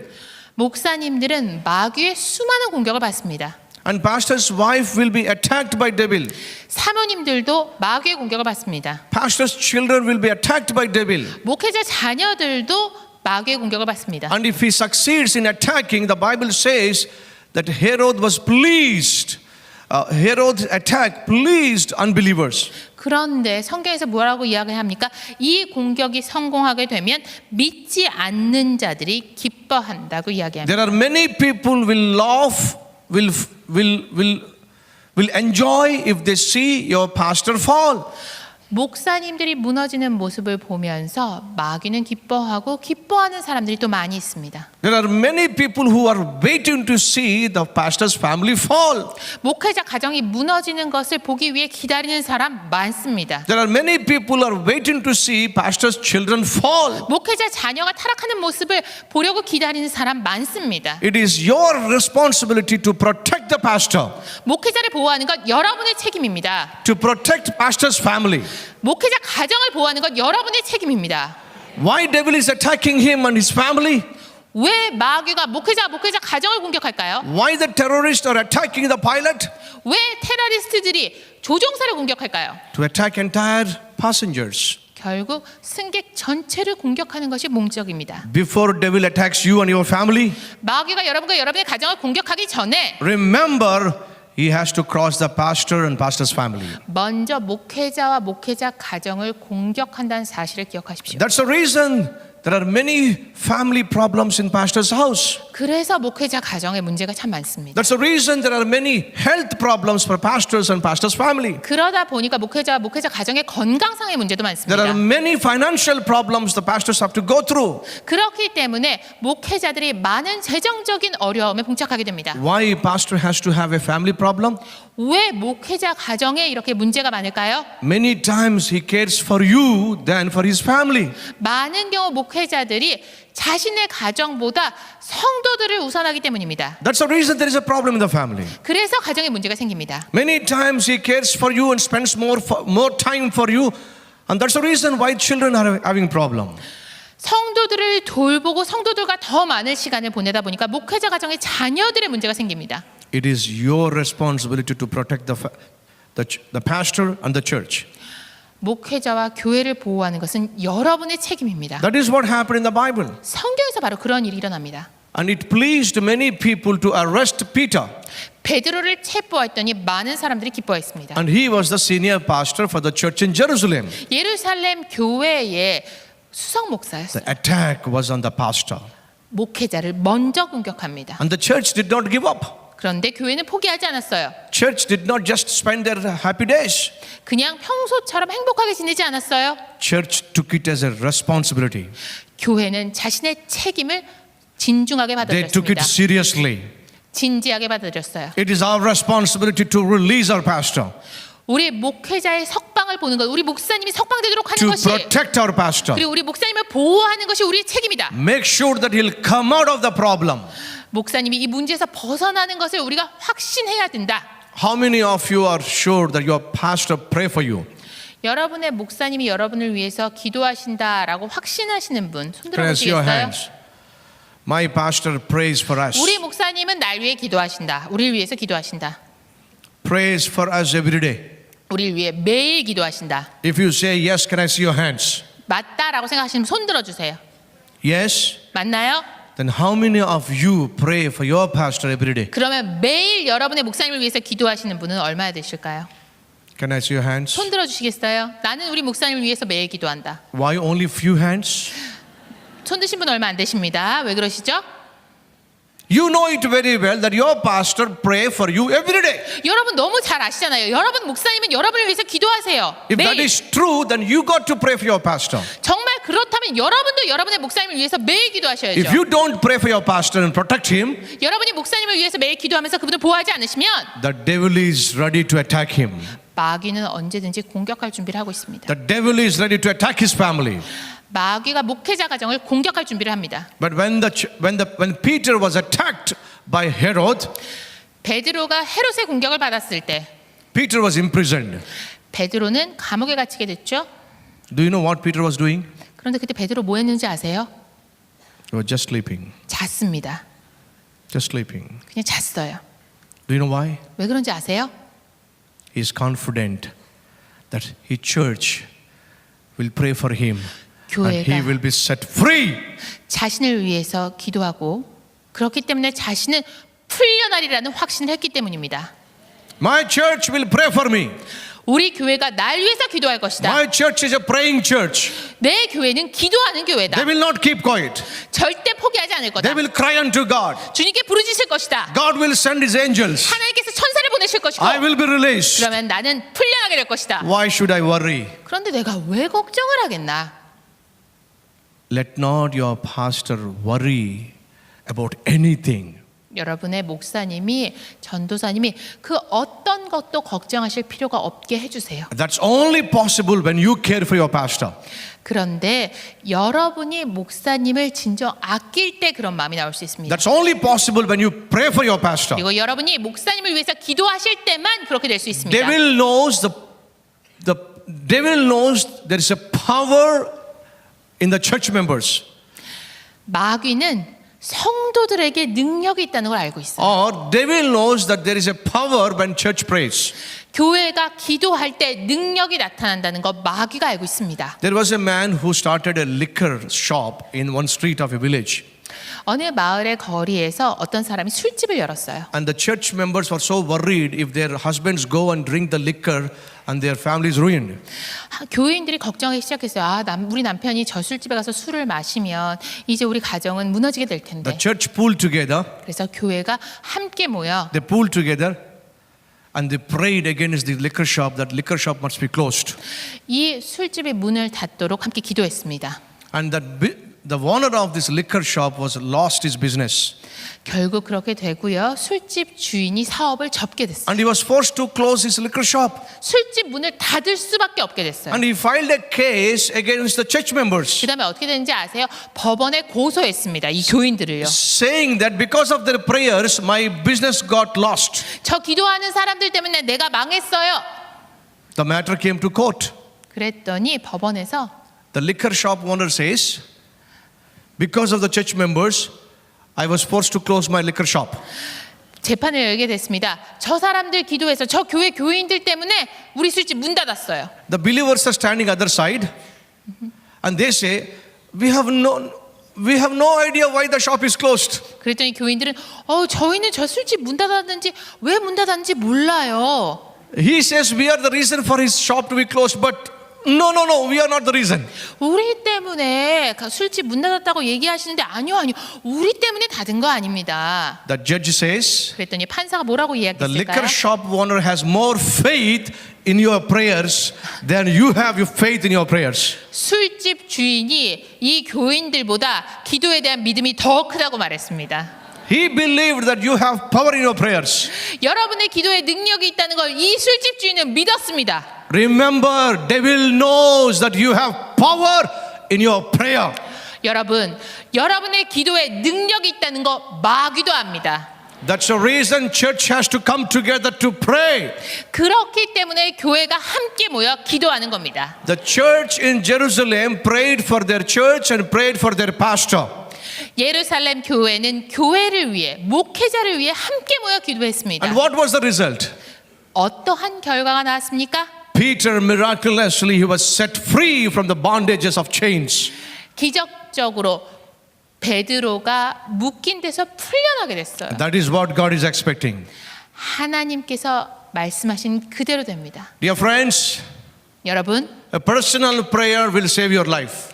목사님들은 마귀의 수많은 공격을 받습니다. And pastor's wife will be attacked by devil. 사모님들도 마귀의 공격을 받습니다. Pastor's children will be attacked by devil. 목회자 자녀들도 마귀의 공격을 받습니다. And if he succeeds in attacking, the Bible says that Herod was pleased Herod's attack pleased unbelievers. 그런데 성경에서 뭐라고 이야기합니까? 이 공격이 성공하게 되면 믿지 않는 자들이 기뻐한다고 이야기합니다. There are many people will laugh, will enjoy if they see your pastor fall. 목사님들이 무너지는 모습을 보면서 마귀는 기뻐하고 기뻐하는 사람들이 또 많이 있습니다. There are many people who are waiting to see the pastor's family fall. 목회자 가정이 무너지는 것을 보기 위해 기다리는 사람 많습니다. There are many people who are waiting to see pastor's children fall. 목회자 자녀가 타락하는 모습을 보려고 기다리는 사람 많습니다. It is your responsibility to protect the pastor, 목회자를 보호하는 것 여러분의 책임입니다. to protect pastor's family. 목회자 가정을 보호하는 것 여러분의 책임입니다. Why devil is attacking him and his family? 왜 마귀가 목회자 가정을 공격할까요? Why the terrorists are attacking the pilot? 왜 테러리스트들이 조종사를 공격할까요? To attack entire passengers. 결국 승객 전체를 공격하는 것이 목적입니다. Before devil attacks you and your family, 마귀가 여러분과 여러분의 가정을 공격하기 전에 remember he has to cross the pastor and pastor's family. 먼저 목회자와 목회자 가정을 공격한다는 사실을 기억하십시오. That's the reason there are many family problems in pastor's house. 그래서 목회자 가정에 문제가 참 많습니다. That's the reason there are many health problems for pastors and pastor's family. 그러다 보니까 목회자 가정의 건강상의 문제도 There are 많습니다. many financial problems the pastors have to go through. 그렇기 때문에 목회자들이 많은 재정적인 어려움에 봉착하게 됩니다. Why pastor has to have a family problem? 왜 목회자 가정에 이렇게 문제가 많을까요? Many times he cares for you than for his family. 많은 경우 목회자들이 자신의 가정보다 성도들을 우선하기 때문입니다. That's the reason there is a problem in the family. 그래서 가정에 문제가 생깁니다. Many times he cares for you and spends more time for you, and that's the reason why children are having problem. 성도들을 돌보고 성도들과 더 많은 시간을 보내다 보니까 목회자 가정의 자녀들의 문제가 생깁니다. It is your responsibility to protect the pastor and the church. 목회자와 교회를 보호하는 것은 여러분의 책임입니다. That is what happened in the Bible. 성경에서 바로 그런 일이 일어납니다. And it pleased many people to arrest Peter. 베드로를 체포했더니 많은 사람들이 기뻐했습니다. And he was the senior pastor for the church in Jerusalem. 예루살렘 교회의 수석 목사였어요. The attack was on the pastor. 목회자를 먼저 공격합니다. And the church did not give up. 그런데 교회는 포기하지 않았어요. Church did not just spend their happy days. 그냥 평소처럼 행복하게 지내지 않았어요. Church took it as a responsibility. 교회는 자신의 책임을 진중하게 They took it 받아들였습니다. seriously. 진지하게 받아들였어요. It is our responsibility to release our pastor, 우리 목회자의 석방을 보는 것, 우리 목사님이 석방되도록 하는 to 것이, protect our pastor. 그리고 우리 목사님을 보호하는 것이 우리의 책임이다. Make sure that he'll come out of the problem. 목사님이 이 문제에서 벗어나는 것을 우리가 확신해야 된다. How many of you are sure that your pastor pray for you? 여러분의 목사님이 여러분을 위해서 기도하신다라고 확신하시는 분 손 Can I see your 들어보시겠어요? hands? My pastor prays for us. 우리 목사님은 날 위해 기도하신다. 우리를 위해서 기도하신다. Prays for us every day. 우리를 위해 매일 기도하신다. If you say yes, can I see your hands? 맞다라고 생각하시면 손 들어주세요. Yes? 맞나요? Then how many of you pray for your pastor every day? 그러면 매일 여러분의 목사님을 위해서 기도하시는 분은 얼마나 되실까요? Can I see your hands? 손 들어주시겠어요? 나는 우리 목사님을 위해서 매일 기도한다. Why only few hands? 손 드신 분 얼마 안 되십니다. 왜 그러시죠? You know it very well that your pastor pray for you every day. 여러분 너무 잘 아시잖아요. 여러분 목사님은 여러분을 위해서 기도하세요. If that 매일. is true, then you got to pray for your pastor. 정말 그렇다면 여러분도 여러분의 목사님을 위해서 매일 기도하셔야죠. If you don't pray for your pastor and protect him, 여러분이 목사님을 위해서 매일 기도하면서 그분을 보호하지 않으시면 the devil is ready to attack him. 마귀는 언제든지 공격할 준비를 하고 있습니다. The devil is ready to attack his family. 마귀가 목회자 가정을 공격할 준비를 합니다. But when Peter was attacked by Herod, 베드로가 헤롯의 공격을 받았을 때 Peter was imprisoned. 베드로는 감옥에 갇히게 됐죠. Do you know what Peter was doing? 그런데 그때 베드로 뭐 했는지 아세요? He was just sleeping. 잤습니다. Just sleeping. 그냥 잤어요. Do you know why? 왜 그런지 아세요? He is confident that his church will pray for him and he 교회가 will be set free. 자신을 위해서 기도하고 그렇기 때문에 자신은 풀려나리라는 확신을 했기 때문입니다. My church will pray for me. 우리 교회가 날 위해서 기도할 것이다. My church is a praying church. 내 교회는 기도하는 교회다. They will not keep quiet. 절대 포기하지 않을 거다. They will cry unto God. 주님께 부르짖을 것이다. God will send his angels. 하나님께서 천사를 보내실 것이고 I will be released. 그러면 나는 풀려나게 될 것이다. Why should I worry? 그런데 내가 왜 걱정을 하겠나? Let not your pastor worry about anything. 여러분의 목사님이 전도사님이 그 어떤 것도 걱정하실 필요가 없게 해주세요. That's only possible when you care for your pastor. 그런데 여러분이 목사님을 진정 아낄 때 그런 마음이 나올 수 있습니다. That's only possible when you pray for your pastor. 그리고 여러분이 목사님을 위해서 기도하실 때만 그렇게 될 수 있습니다. Devil knows the devil knows there is a power in the church members. 마귀는 성도들에게 능력이 있다는 걸 알고 있어요. Or devil knows that there is a power when church prays. 교회가 기도할 때 능력이 나타난다는 거 마귀가 알고 있습니다. There was a man who started a liquor shop in one street of a village. 어느 마을의 거리에서 어떤 사람이 술집을 열었어요. And the church members were so worried if their husbands go and drink the liquor and their family is ruined. 교인들이 걱정하기 시작했어요. 우리 남편이 저 술집에 가서 술을 마시면 이제 우리 가정은 무너지게 될 텐데. The church pulled together. 그래서 교회가 함께 모여 They pulled together and they prayed against the liquor shop that liquor shop must be closed. 이 술집의 문을 닫도록 함께 기도했습니다. And the owner of this liquor shop was lost his business. 결국 그렇게 되고요. 술집 주인이 사업을 접게 됐어요. And he was forced to close his liquor shop. 술집 문을 닫을 수밖에 없게 됐어요. And he filed a case against the church members, 그다음에 어떻게 되는지 아세요? 법원에 고소했습니다. 이 교인들을요. saying that because of their prayers, my business got lost. 저 기도하는 사람들 때문에 내가 망했어요. The matter came to court. 그랬더니 법원에서 The liquor shop owner says, because of the church members, I was forced to close my liquor shop. 재판을 열게 됐습니다. 저 사람들 기도해서 저 교회 교인들 때문에 우리 술집 문 닫았어요. The believers are standing other side, and they say, we have no idea why the shop is closed. 그랬더니 교인들은 저희는 저 술집 문 닫았는지 왜 문 닫았는지 몰라요. He says we are the reason for his shop to be closed, but no, we are not the reason. 우리 때문에 술집 문 닫았다고 얘기하시는데 아니요. 우리 때문에 닫은 거 아닙니다. The judge says, 그랬더니 판사가 뭐라고 the 이야기했을까요? liquor shop owner has more faith in your prayers than you have your faith in your prayers. 술집 주인이 이 교인들보다 기도에 대한 믿음이 더 크다고 말했습니다. He believed that you have power in your prayers. 여러분의 기도에 능력이 있다는 걸 이 술집 주인은 믿었습니다. Remember, devil knows that you have power in your prayer. 여러분, 여러분의 기도에 능력이 있다는 거 마귀도 압니다. That's the reason church has to come together to pray. 그렇기 때문에 교회가 함께 모여 기도하는 겁니다. The church in Jerusalem prayed for their church and prayed for their pastor. 예루살렘 교회는 교회를 위해 목회자를 위해 함께 모여 기도했습니다. And what was the result? 어떠한 결과가 나왔습니까? Peter miraculously he was set free from the bondages of chains. 기적적으로 베드로가 묶인 데서 풀려나게 됐어요. That is what God is expecting. 하나님께서 말씀하신 그대로 됩니다. Dear friends, 여러분, a personal prayer will save your life.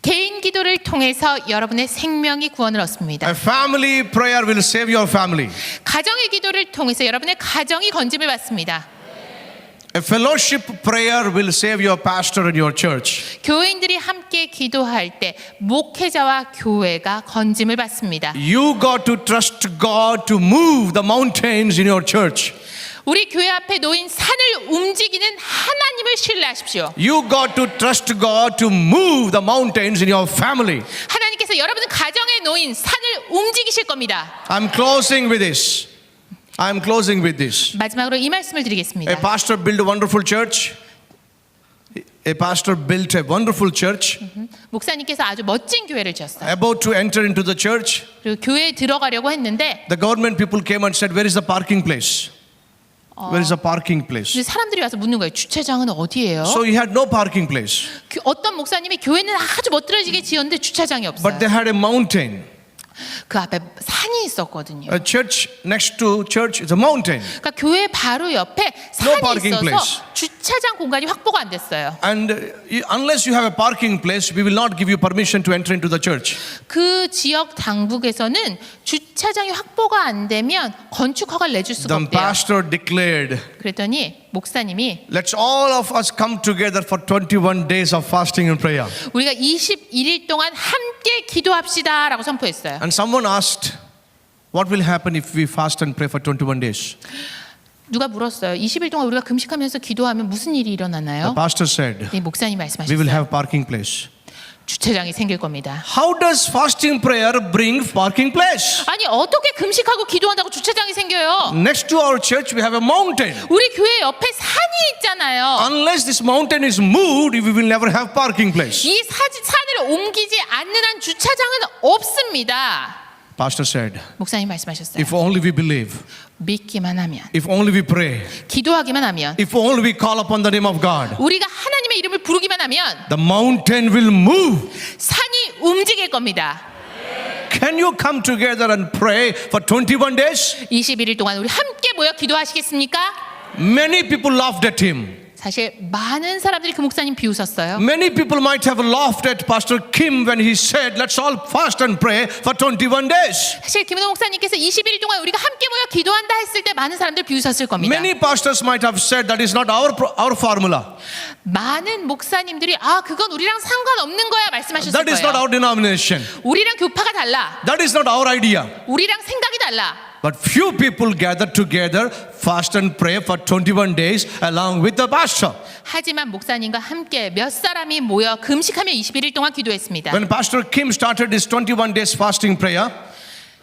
개인 기도를 통해서 여러분의 생명이 구원을 얻습니다. A family prayer will save your family. 가정의 기도를 통해서 여러분의 가정이 건짐을 받습니다. A fellowship prayer will save your pastor and your church. 교인들이 함께 기도할 때 목회자와 교회가 건짐을 받습니다. You got to trust God to move the mountains in your church. 우리 교회 앞에 놓인 산을 움직이는 하나님을 신뢰하십시오. You got to trust God to move the mountains in your family. 하나님께서 여러분 가정에 놓인 산을 움직이실 겁니다. I'm closing with this. 마지막으로 이 말씀을 A 드리겠습니다. pastor built a wonderful church. 목사님께서 아주 멋진 교회를 지었어요. About to enter into the church, 그리고 교회에 들어가려고 했는데 the government people came and said, "Where is the parking place? Where is the parking place?" 근데 사람들이 와서 묻는 거예요. 주차장은 어디예요? So he had no parking place, 어떤 목사님이 교회는 아주 멋들어지게 지었는데 주차장이 없어요. but they had a mountain. 그 앞에 산이 있었거든요. A church next to church is a mountain. 그러니까 교회 바로 옆에 No 산이 parking 있어서 place. 주차장 공간이 확보가 안 됐어요. And unless you have a parking place, we will not give you permission to enter into the church. 그 지역 당국에서는 주차장이 확보가 안 되면 건축 허가를 내줄 수가 The 없대요. pastor declared, 그랬더니 목사님이 let's all of us come together for 21 days of fasting and prayer. 우리가 21일 동안 함께 기도합시다라고 선포했어요. And someone asked, what will happen if we fast and pray for 21 days? 누가 물었어요. 20일 동안 우리가 금식하면서 기도하면 무슨 일이 The 일어나나요? pastor said, 네, 목사님 we will 말씀하셨어요. have parking place. 주차장이 생길 겁니다. How does fasting prayer bring parking place? 아니 어떻게 금식하고 기도한다고 주차장이 생겨요? Next to our church, we have a mountain. 우리 교회 옆에 산이 있잖아요. Unless this mountain is moved, we will never have parking place. 이 산을 옮기지 않는 한 주차장은 없습니다. Pastor said, 목사님 말씀하셨어요. if only we believe, 믿기만 하면, if only we pray, 기도하기만 하면, if only we call upon the name of God, 우리가 하나님의 이름을 부르기만 하면 the mountain will move. 산이 움직일 겁니다. Can you come together and pray for 21 days? 21일 동안 우리 함께 모여 기도하시겠습니까? Many people laughed at him. 사실 많은 사람들이 그 목사님 비웃었어요. Many people might have laughed at Pastor Kim when he said, let's all fast and pray for 21 days. 사실 김은호 목사님께서 21일 동안 우리가 함께 모여 기도한다 했을 때 많은 사람들 비웃었을 겁니다. Many pastors might have said that is not our formula. 많은 목사님들이 그건 우리랑 상관없는 거야 말씀하셨을 That is not 거예요. our denomination. 우리랑 교파가 달라. That is not our idea. 우리랑 생각이 달라. But few people gather together, fast and pray for 21 days along with the pastor. 하지만 목사님과 함께 몇 사람이 모여 금식하며 21일 동안 기도했습니다. When Pastor Kim started his 21 days fasting prayer,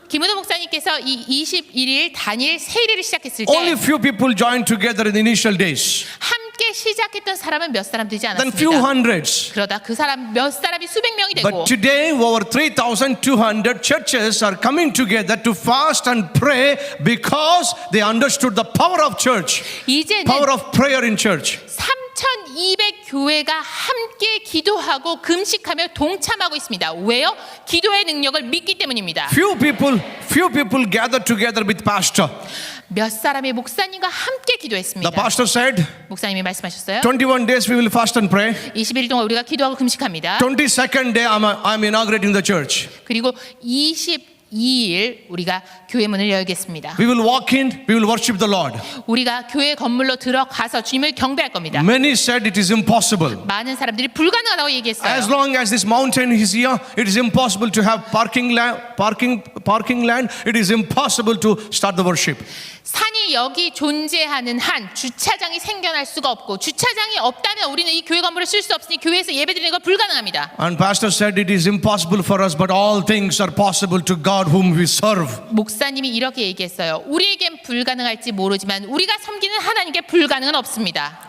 김은호 목사님께서 이 21일 단일 세일을 시작했을 only 때 few people joined together in the initial days. 함께 시작했던 사람은 몇 사람 되지 Then few 않았습니다. hundreds. 그러다 그 사람 몇 사람이 수백 명이 되고 But today, over 3,200 churches are coming together to fast and pray because they understood the power of church, 이제는 power of prayer in church. 3,200 교회가 함께 기도하고 금식하며 동참하고 있습니다. 왜요? 기도의 능력을 믿기 때문입니다. Few people gather together with pastor. 몇 사람이 목사님과 함께 The 기도했습니다. pastor said, 목사님이 말씀하셨어요. 21 days we will fast and pray. 21일 동안 우리가 기도하고 금식합니다. 22nd day I'm inaugurating the church. 그리고 22일 우리가 교회 문을 열겠습니다. We will walk in, we will worship the Lord. 우리가 교회 건물로 들어가서 주님을 경배할 겁니다. Many said it is impossible. 많은 사람들이 불가능하다고 얘기했어요. As long as this mountain is here, it is impossible to have parking land. It is impossible to start the worship. 산이 여기 존재하는 한 주차장이 생겨날 수가 없고 주차장이 없다면 우리는 이 교회 건물을 쓸 수 없으니 교회에서 예배드리는 건 불가능합니다. And pastor said it is impossible for us, but all things are possible to God whom we serve. 목사님이 이렇게 얘기했어요. 우리에겐 불가능할지 모르지만 우리가 섬기는 하나님께 불가능은 없습니다.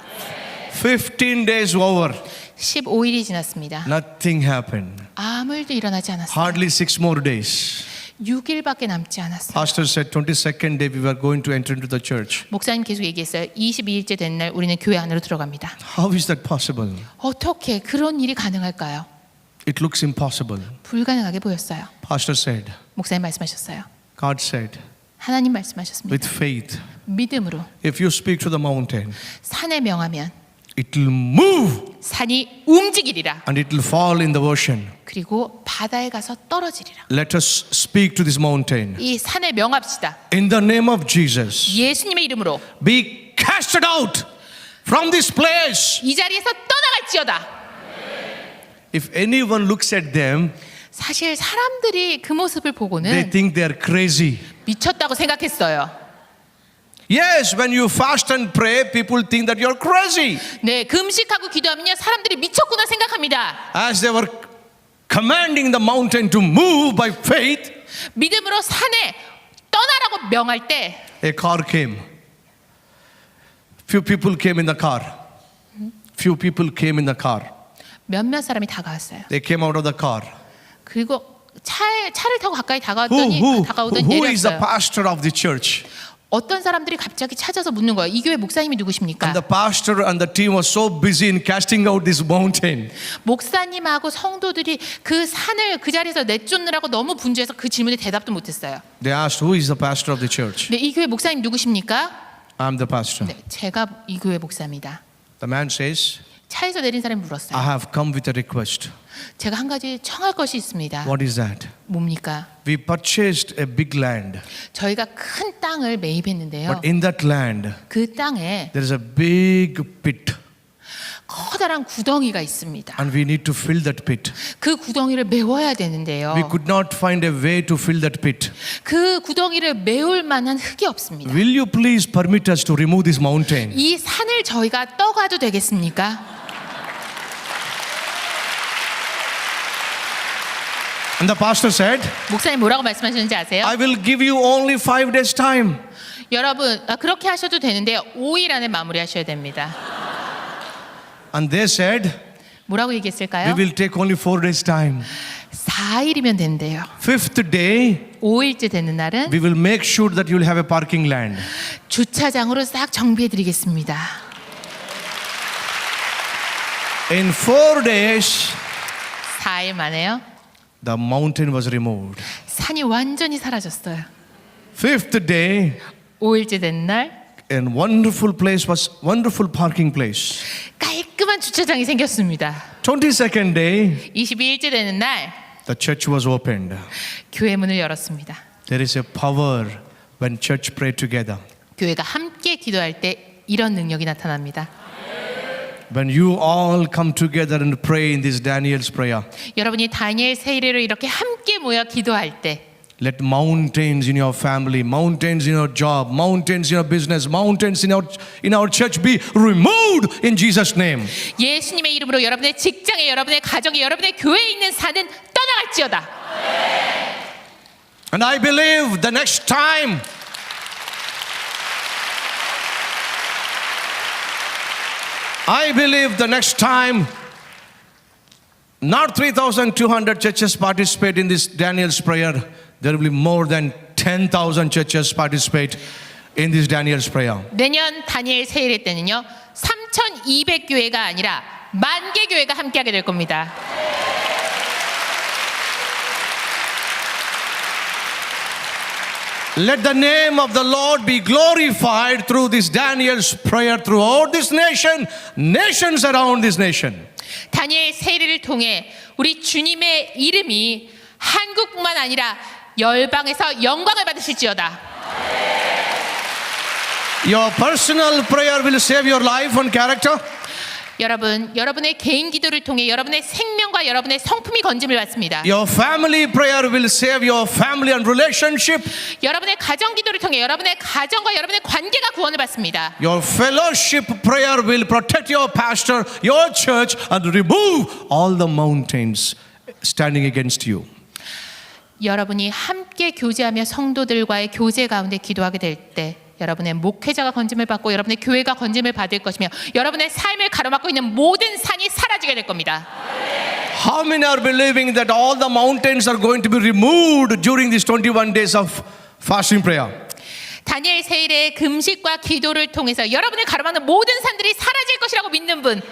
15 days over, 15일이 지났습니다. nothing happened. 아무 일도 일어나지 않았어요. Hardly 6 more days. 6일밖에 남지 않았어요. Pastor said 22nd day we were going to enter into the church. 목사님 계속 얘기했어요. 22일째 된 날 우리는 교회 안으로 들어갑니다. How is that possible? 어떻게 그런 일이 가능할까요? It looks impossible. 불가능하게 보였어요. Pastor said, 목사님 말씀하셨어요. God said, 하나님 말씀하셨습니다. with faith, 믿음으로 if you speak to the mountain, 산에 명하면 it will move 산이 움직이리라. and it will fall in the ocean. 그리고 바다에 가서 떨어지리라. Let us speak to this mountain. 이 산에 명합시다. In the name of Jesus, 예수님의 이름으로 be casted out from this place. 이 자리에서 떠나갈지어다. If anyone looks at them, 사실 사람들이 그 모습을 they 보고는 think they are crazy. 미쳤다고 생각했어요. Yes, when you fast and pray, people think that you're crazy. 네, 금식하고 기도하면요 사람들이 미쳤구나 생각합니다. As they were commanding the mountain to move by faith, 믿음으로 산에 떠나라고 명할 때 a car came. Few people came in the car. Few people came in the car. 몇몇 사람이 다가왔어요. They came out of the car. 그리고 차를 타고 가까이 다가오더니 Who is the 내렸어요. pastor of the church? 어떤 사람들이 갑자기 찾아서 묻는 거예요. 이 교회 목사님이 누구십니까? And the pastor and the team was so busy in casting out this mountain. 목사님하고 성도들이 그 산을 그 자리에서 내쫓느라고 너무 분주해서 그 질문에 대답도 못했어요. They asked, who is the pastor of the church? 네, 이 교회 목사님 누구십니까? I'm the pastor. 네, 제가 이 교회 목사입니다. The man says, 차에서 내린 사람이 I 물었어요. have come with a request. 제가 한 가지 청할 것이 있습니다. What is that? 뭡니까? We purchased a big land, 저희가 큰 땅을 매입했는데요. but in that land, 그 땅에 there is a big pit, 커다란 구덩이가 있습니다. and we need to fill that pit. 그 구덩이를 메워야 되는데요. We could not find a way to fill that pit. 그 구덩이를 메울 만한 흙이 없습니다. Will you please permit us to remove this mountain? 이 산을 저희가 떠가도 되겠습니까? And the pastor said, 목사님 뭐라고 말씀하셨는지 아세요? I will give you only 5 days time. 여러분 그렇게 하셔도 되는데요. 5일 안에 마무리하셔야 됩니다. And they said, 뭐라고 we 얘기했을까요? will take only 4 days time. 4일이면 된대요. 5th day, 5일째 되는 날은 we will make sure that you will have a parking land. 주차장으로 싹 정비해 드리겠습니다. In 4 days, 4일 만에요. the mountain was removed. 산이 완전히 사라졌어요. 5th day, 5일째 되는 날 a wonderful parking place. 깔끔한 주차장이 생겼습니다. 22nd day, 22일째 되는 날 the church was opened. 교회 문을 열었습니다. There is a power when church pray together. 교회가 함께 기도할 때 이런 능력이 나타납니다. When you all come together and pray in this Daniel's prayer, 여러분이 다니엘 세일을 이렇게 함께 모여 기도할 때 let mountains in your family, mountains in your job, mountains in your business, mountains in our church be removed in Jesus' name. 예수님의 이름으로 여러분의 직장에, 여러분의 가정에, 여러분의 교회에 있는 산은 떠나갈지어다. And I believe the next time not 3,200 churches participate in this Daniel's prayer. There will be more than 10,000 churches participate in this Daniel's prayer. 내년 다니엘 세일의 때는요 3,200교회가 아니라 10,000개 교회가 함께하게 될 겁니다. Let the name of the Lord be glorified through this Daniel's prayer throughout this nation, nations around this nation. 다니엘 세일을 통해 우리 주님의 이름이 한국뿐만 아니라 열방에서 영광을 받으실지어다. Your personal prayer will save your life and character. 여러분, 여러분의 개인 기도를 통해 여러분의 생명과 여러분의 성품이 건짐을 받습니다. Your family prayer will save your family and relationship. 여러분의 가정 기도를 통해 여러분의 가정과 여러분의 관계가 구원을 받습니다. Your fellowship prayer will protect your pastor, your church, and remove all the mountains standing against you. 여러분이 함께 교제하며 성도들과의 교제 가운데 기도하게 될 때 여러분의 목회자가 건짐을 받고 여러분의 교회가 건짐을 받을 것이며 여러분의 삶을 가로막고 있는 모든 산이 사라지게 될 겁니다. How many are believing that all the mountains are going to be removed during these 21 days of fasting prayer? 다니엘 세일의 금식과 기도를 통해서 여러분을 가로막는 모든 산들이 사라질 것이라고 믿는 분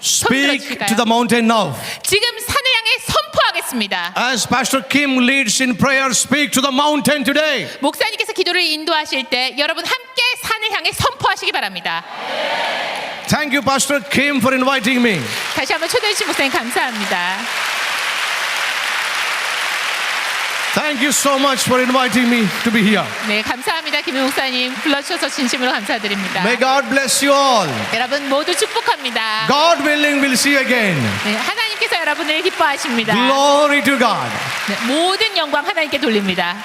Speak to the mountain now. 지금 산을 향해 선포하겠습니다. As Pastor Kim leads in prayer, speak to the mountain today. 목사님께서 기도를 인도하실 때 여러분 함께 산을 향해 선포하시기 바랍니다. Thank you, Pastor Kim, for inviting me. 다시 한번 초대해 주신 목사님 감사합니다. Thank you so much for inviting me to be here. 네, 감사합니다. 김 목사님 불러주셔서 진심으로 감사드립니다. May God bless you all. 여러분 모두 축복합니다. God willing, we'll see you again. 네, 하나님께서 여러분을 기뻐하십니다. Glory to God. 네, 모든 영광 하나님께 돌립니다.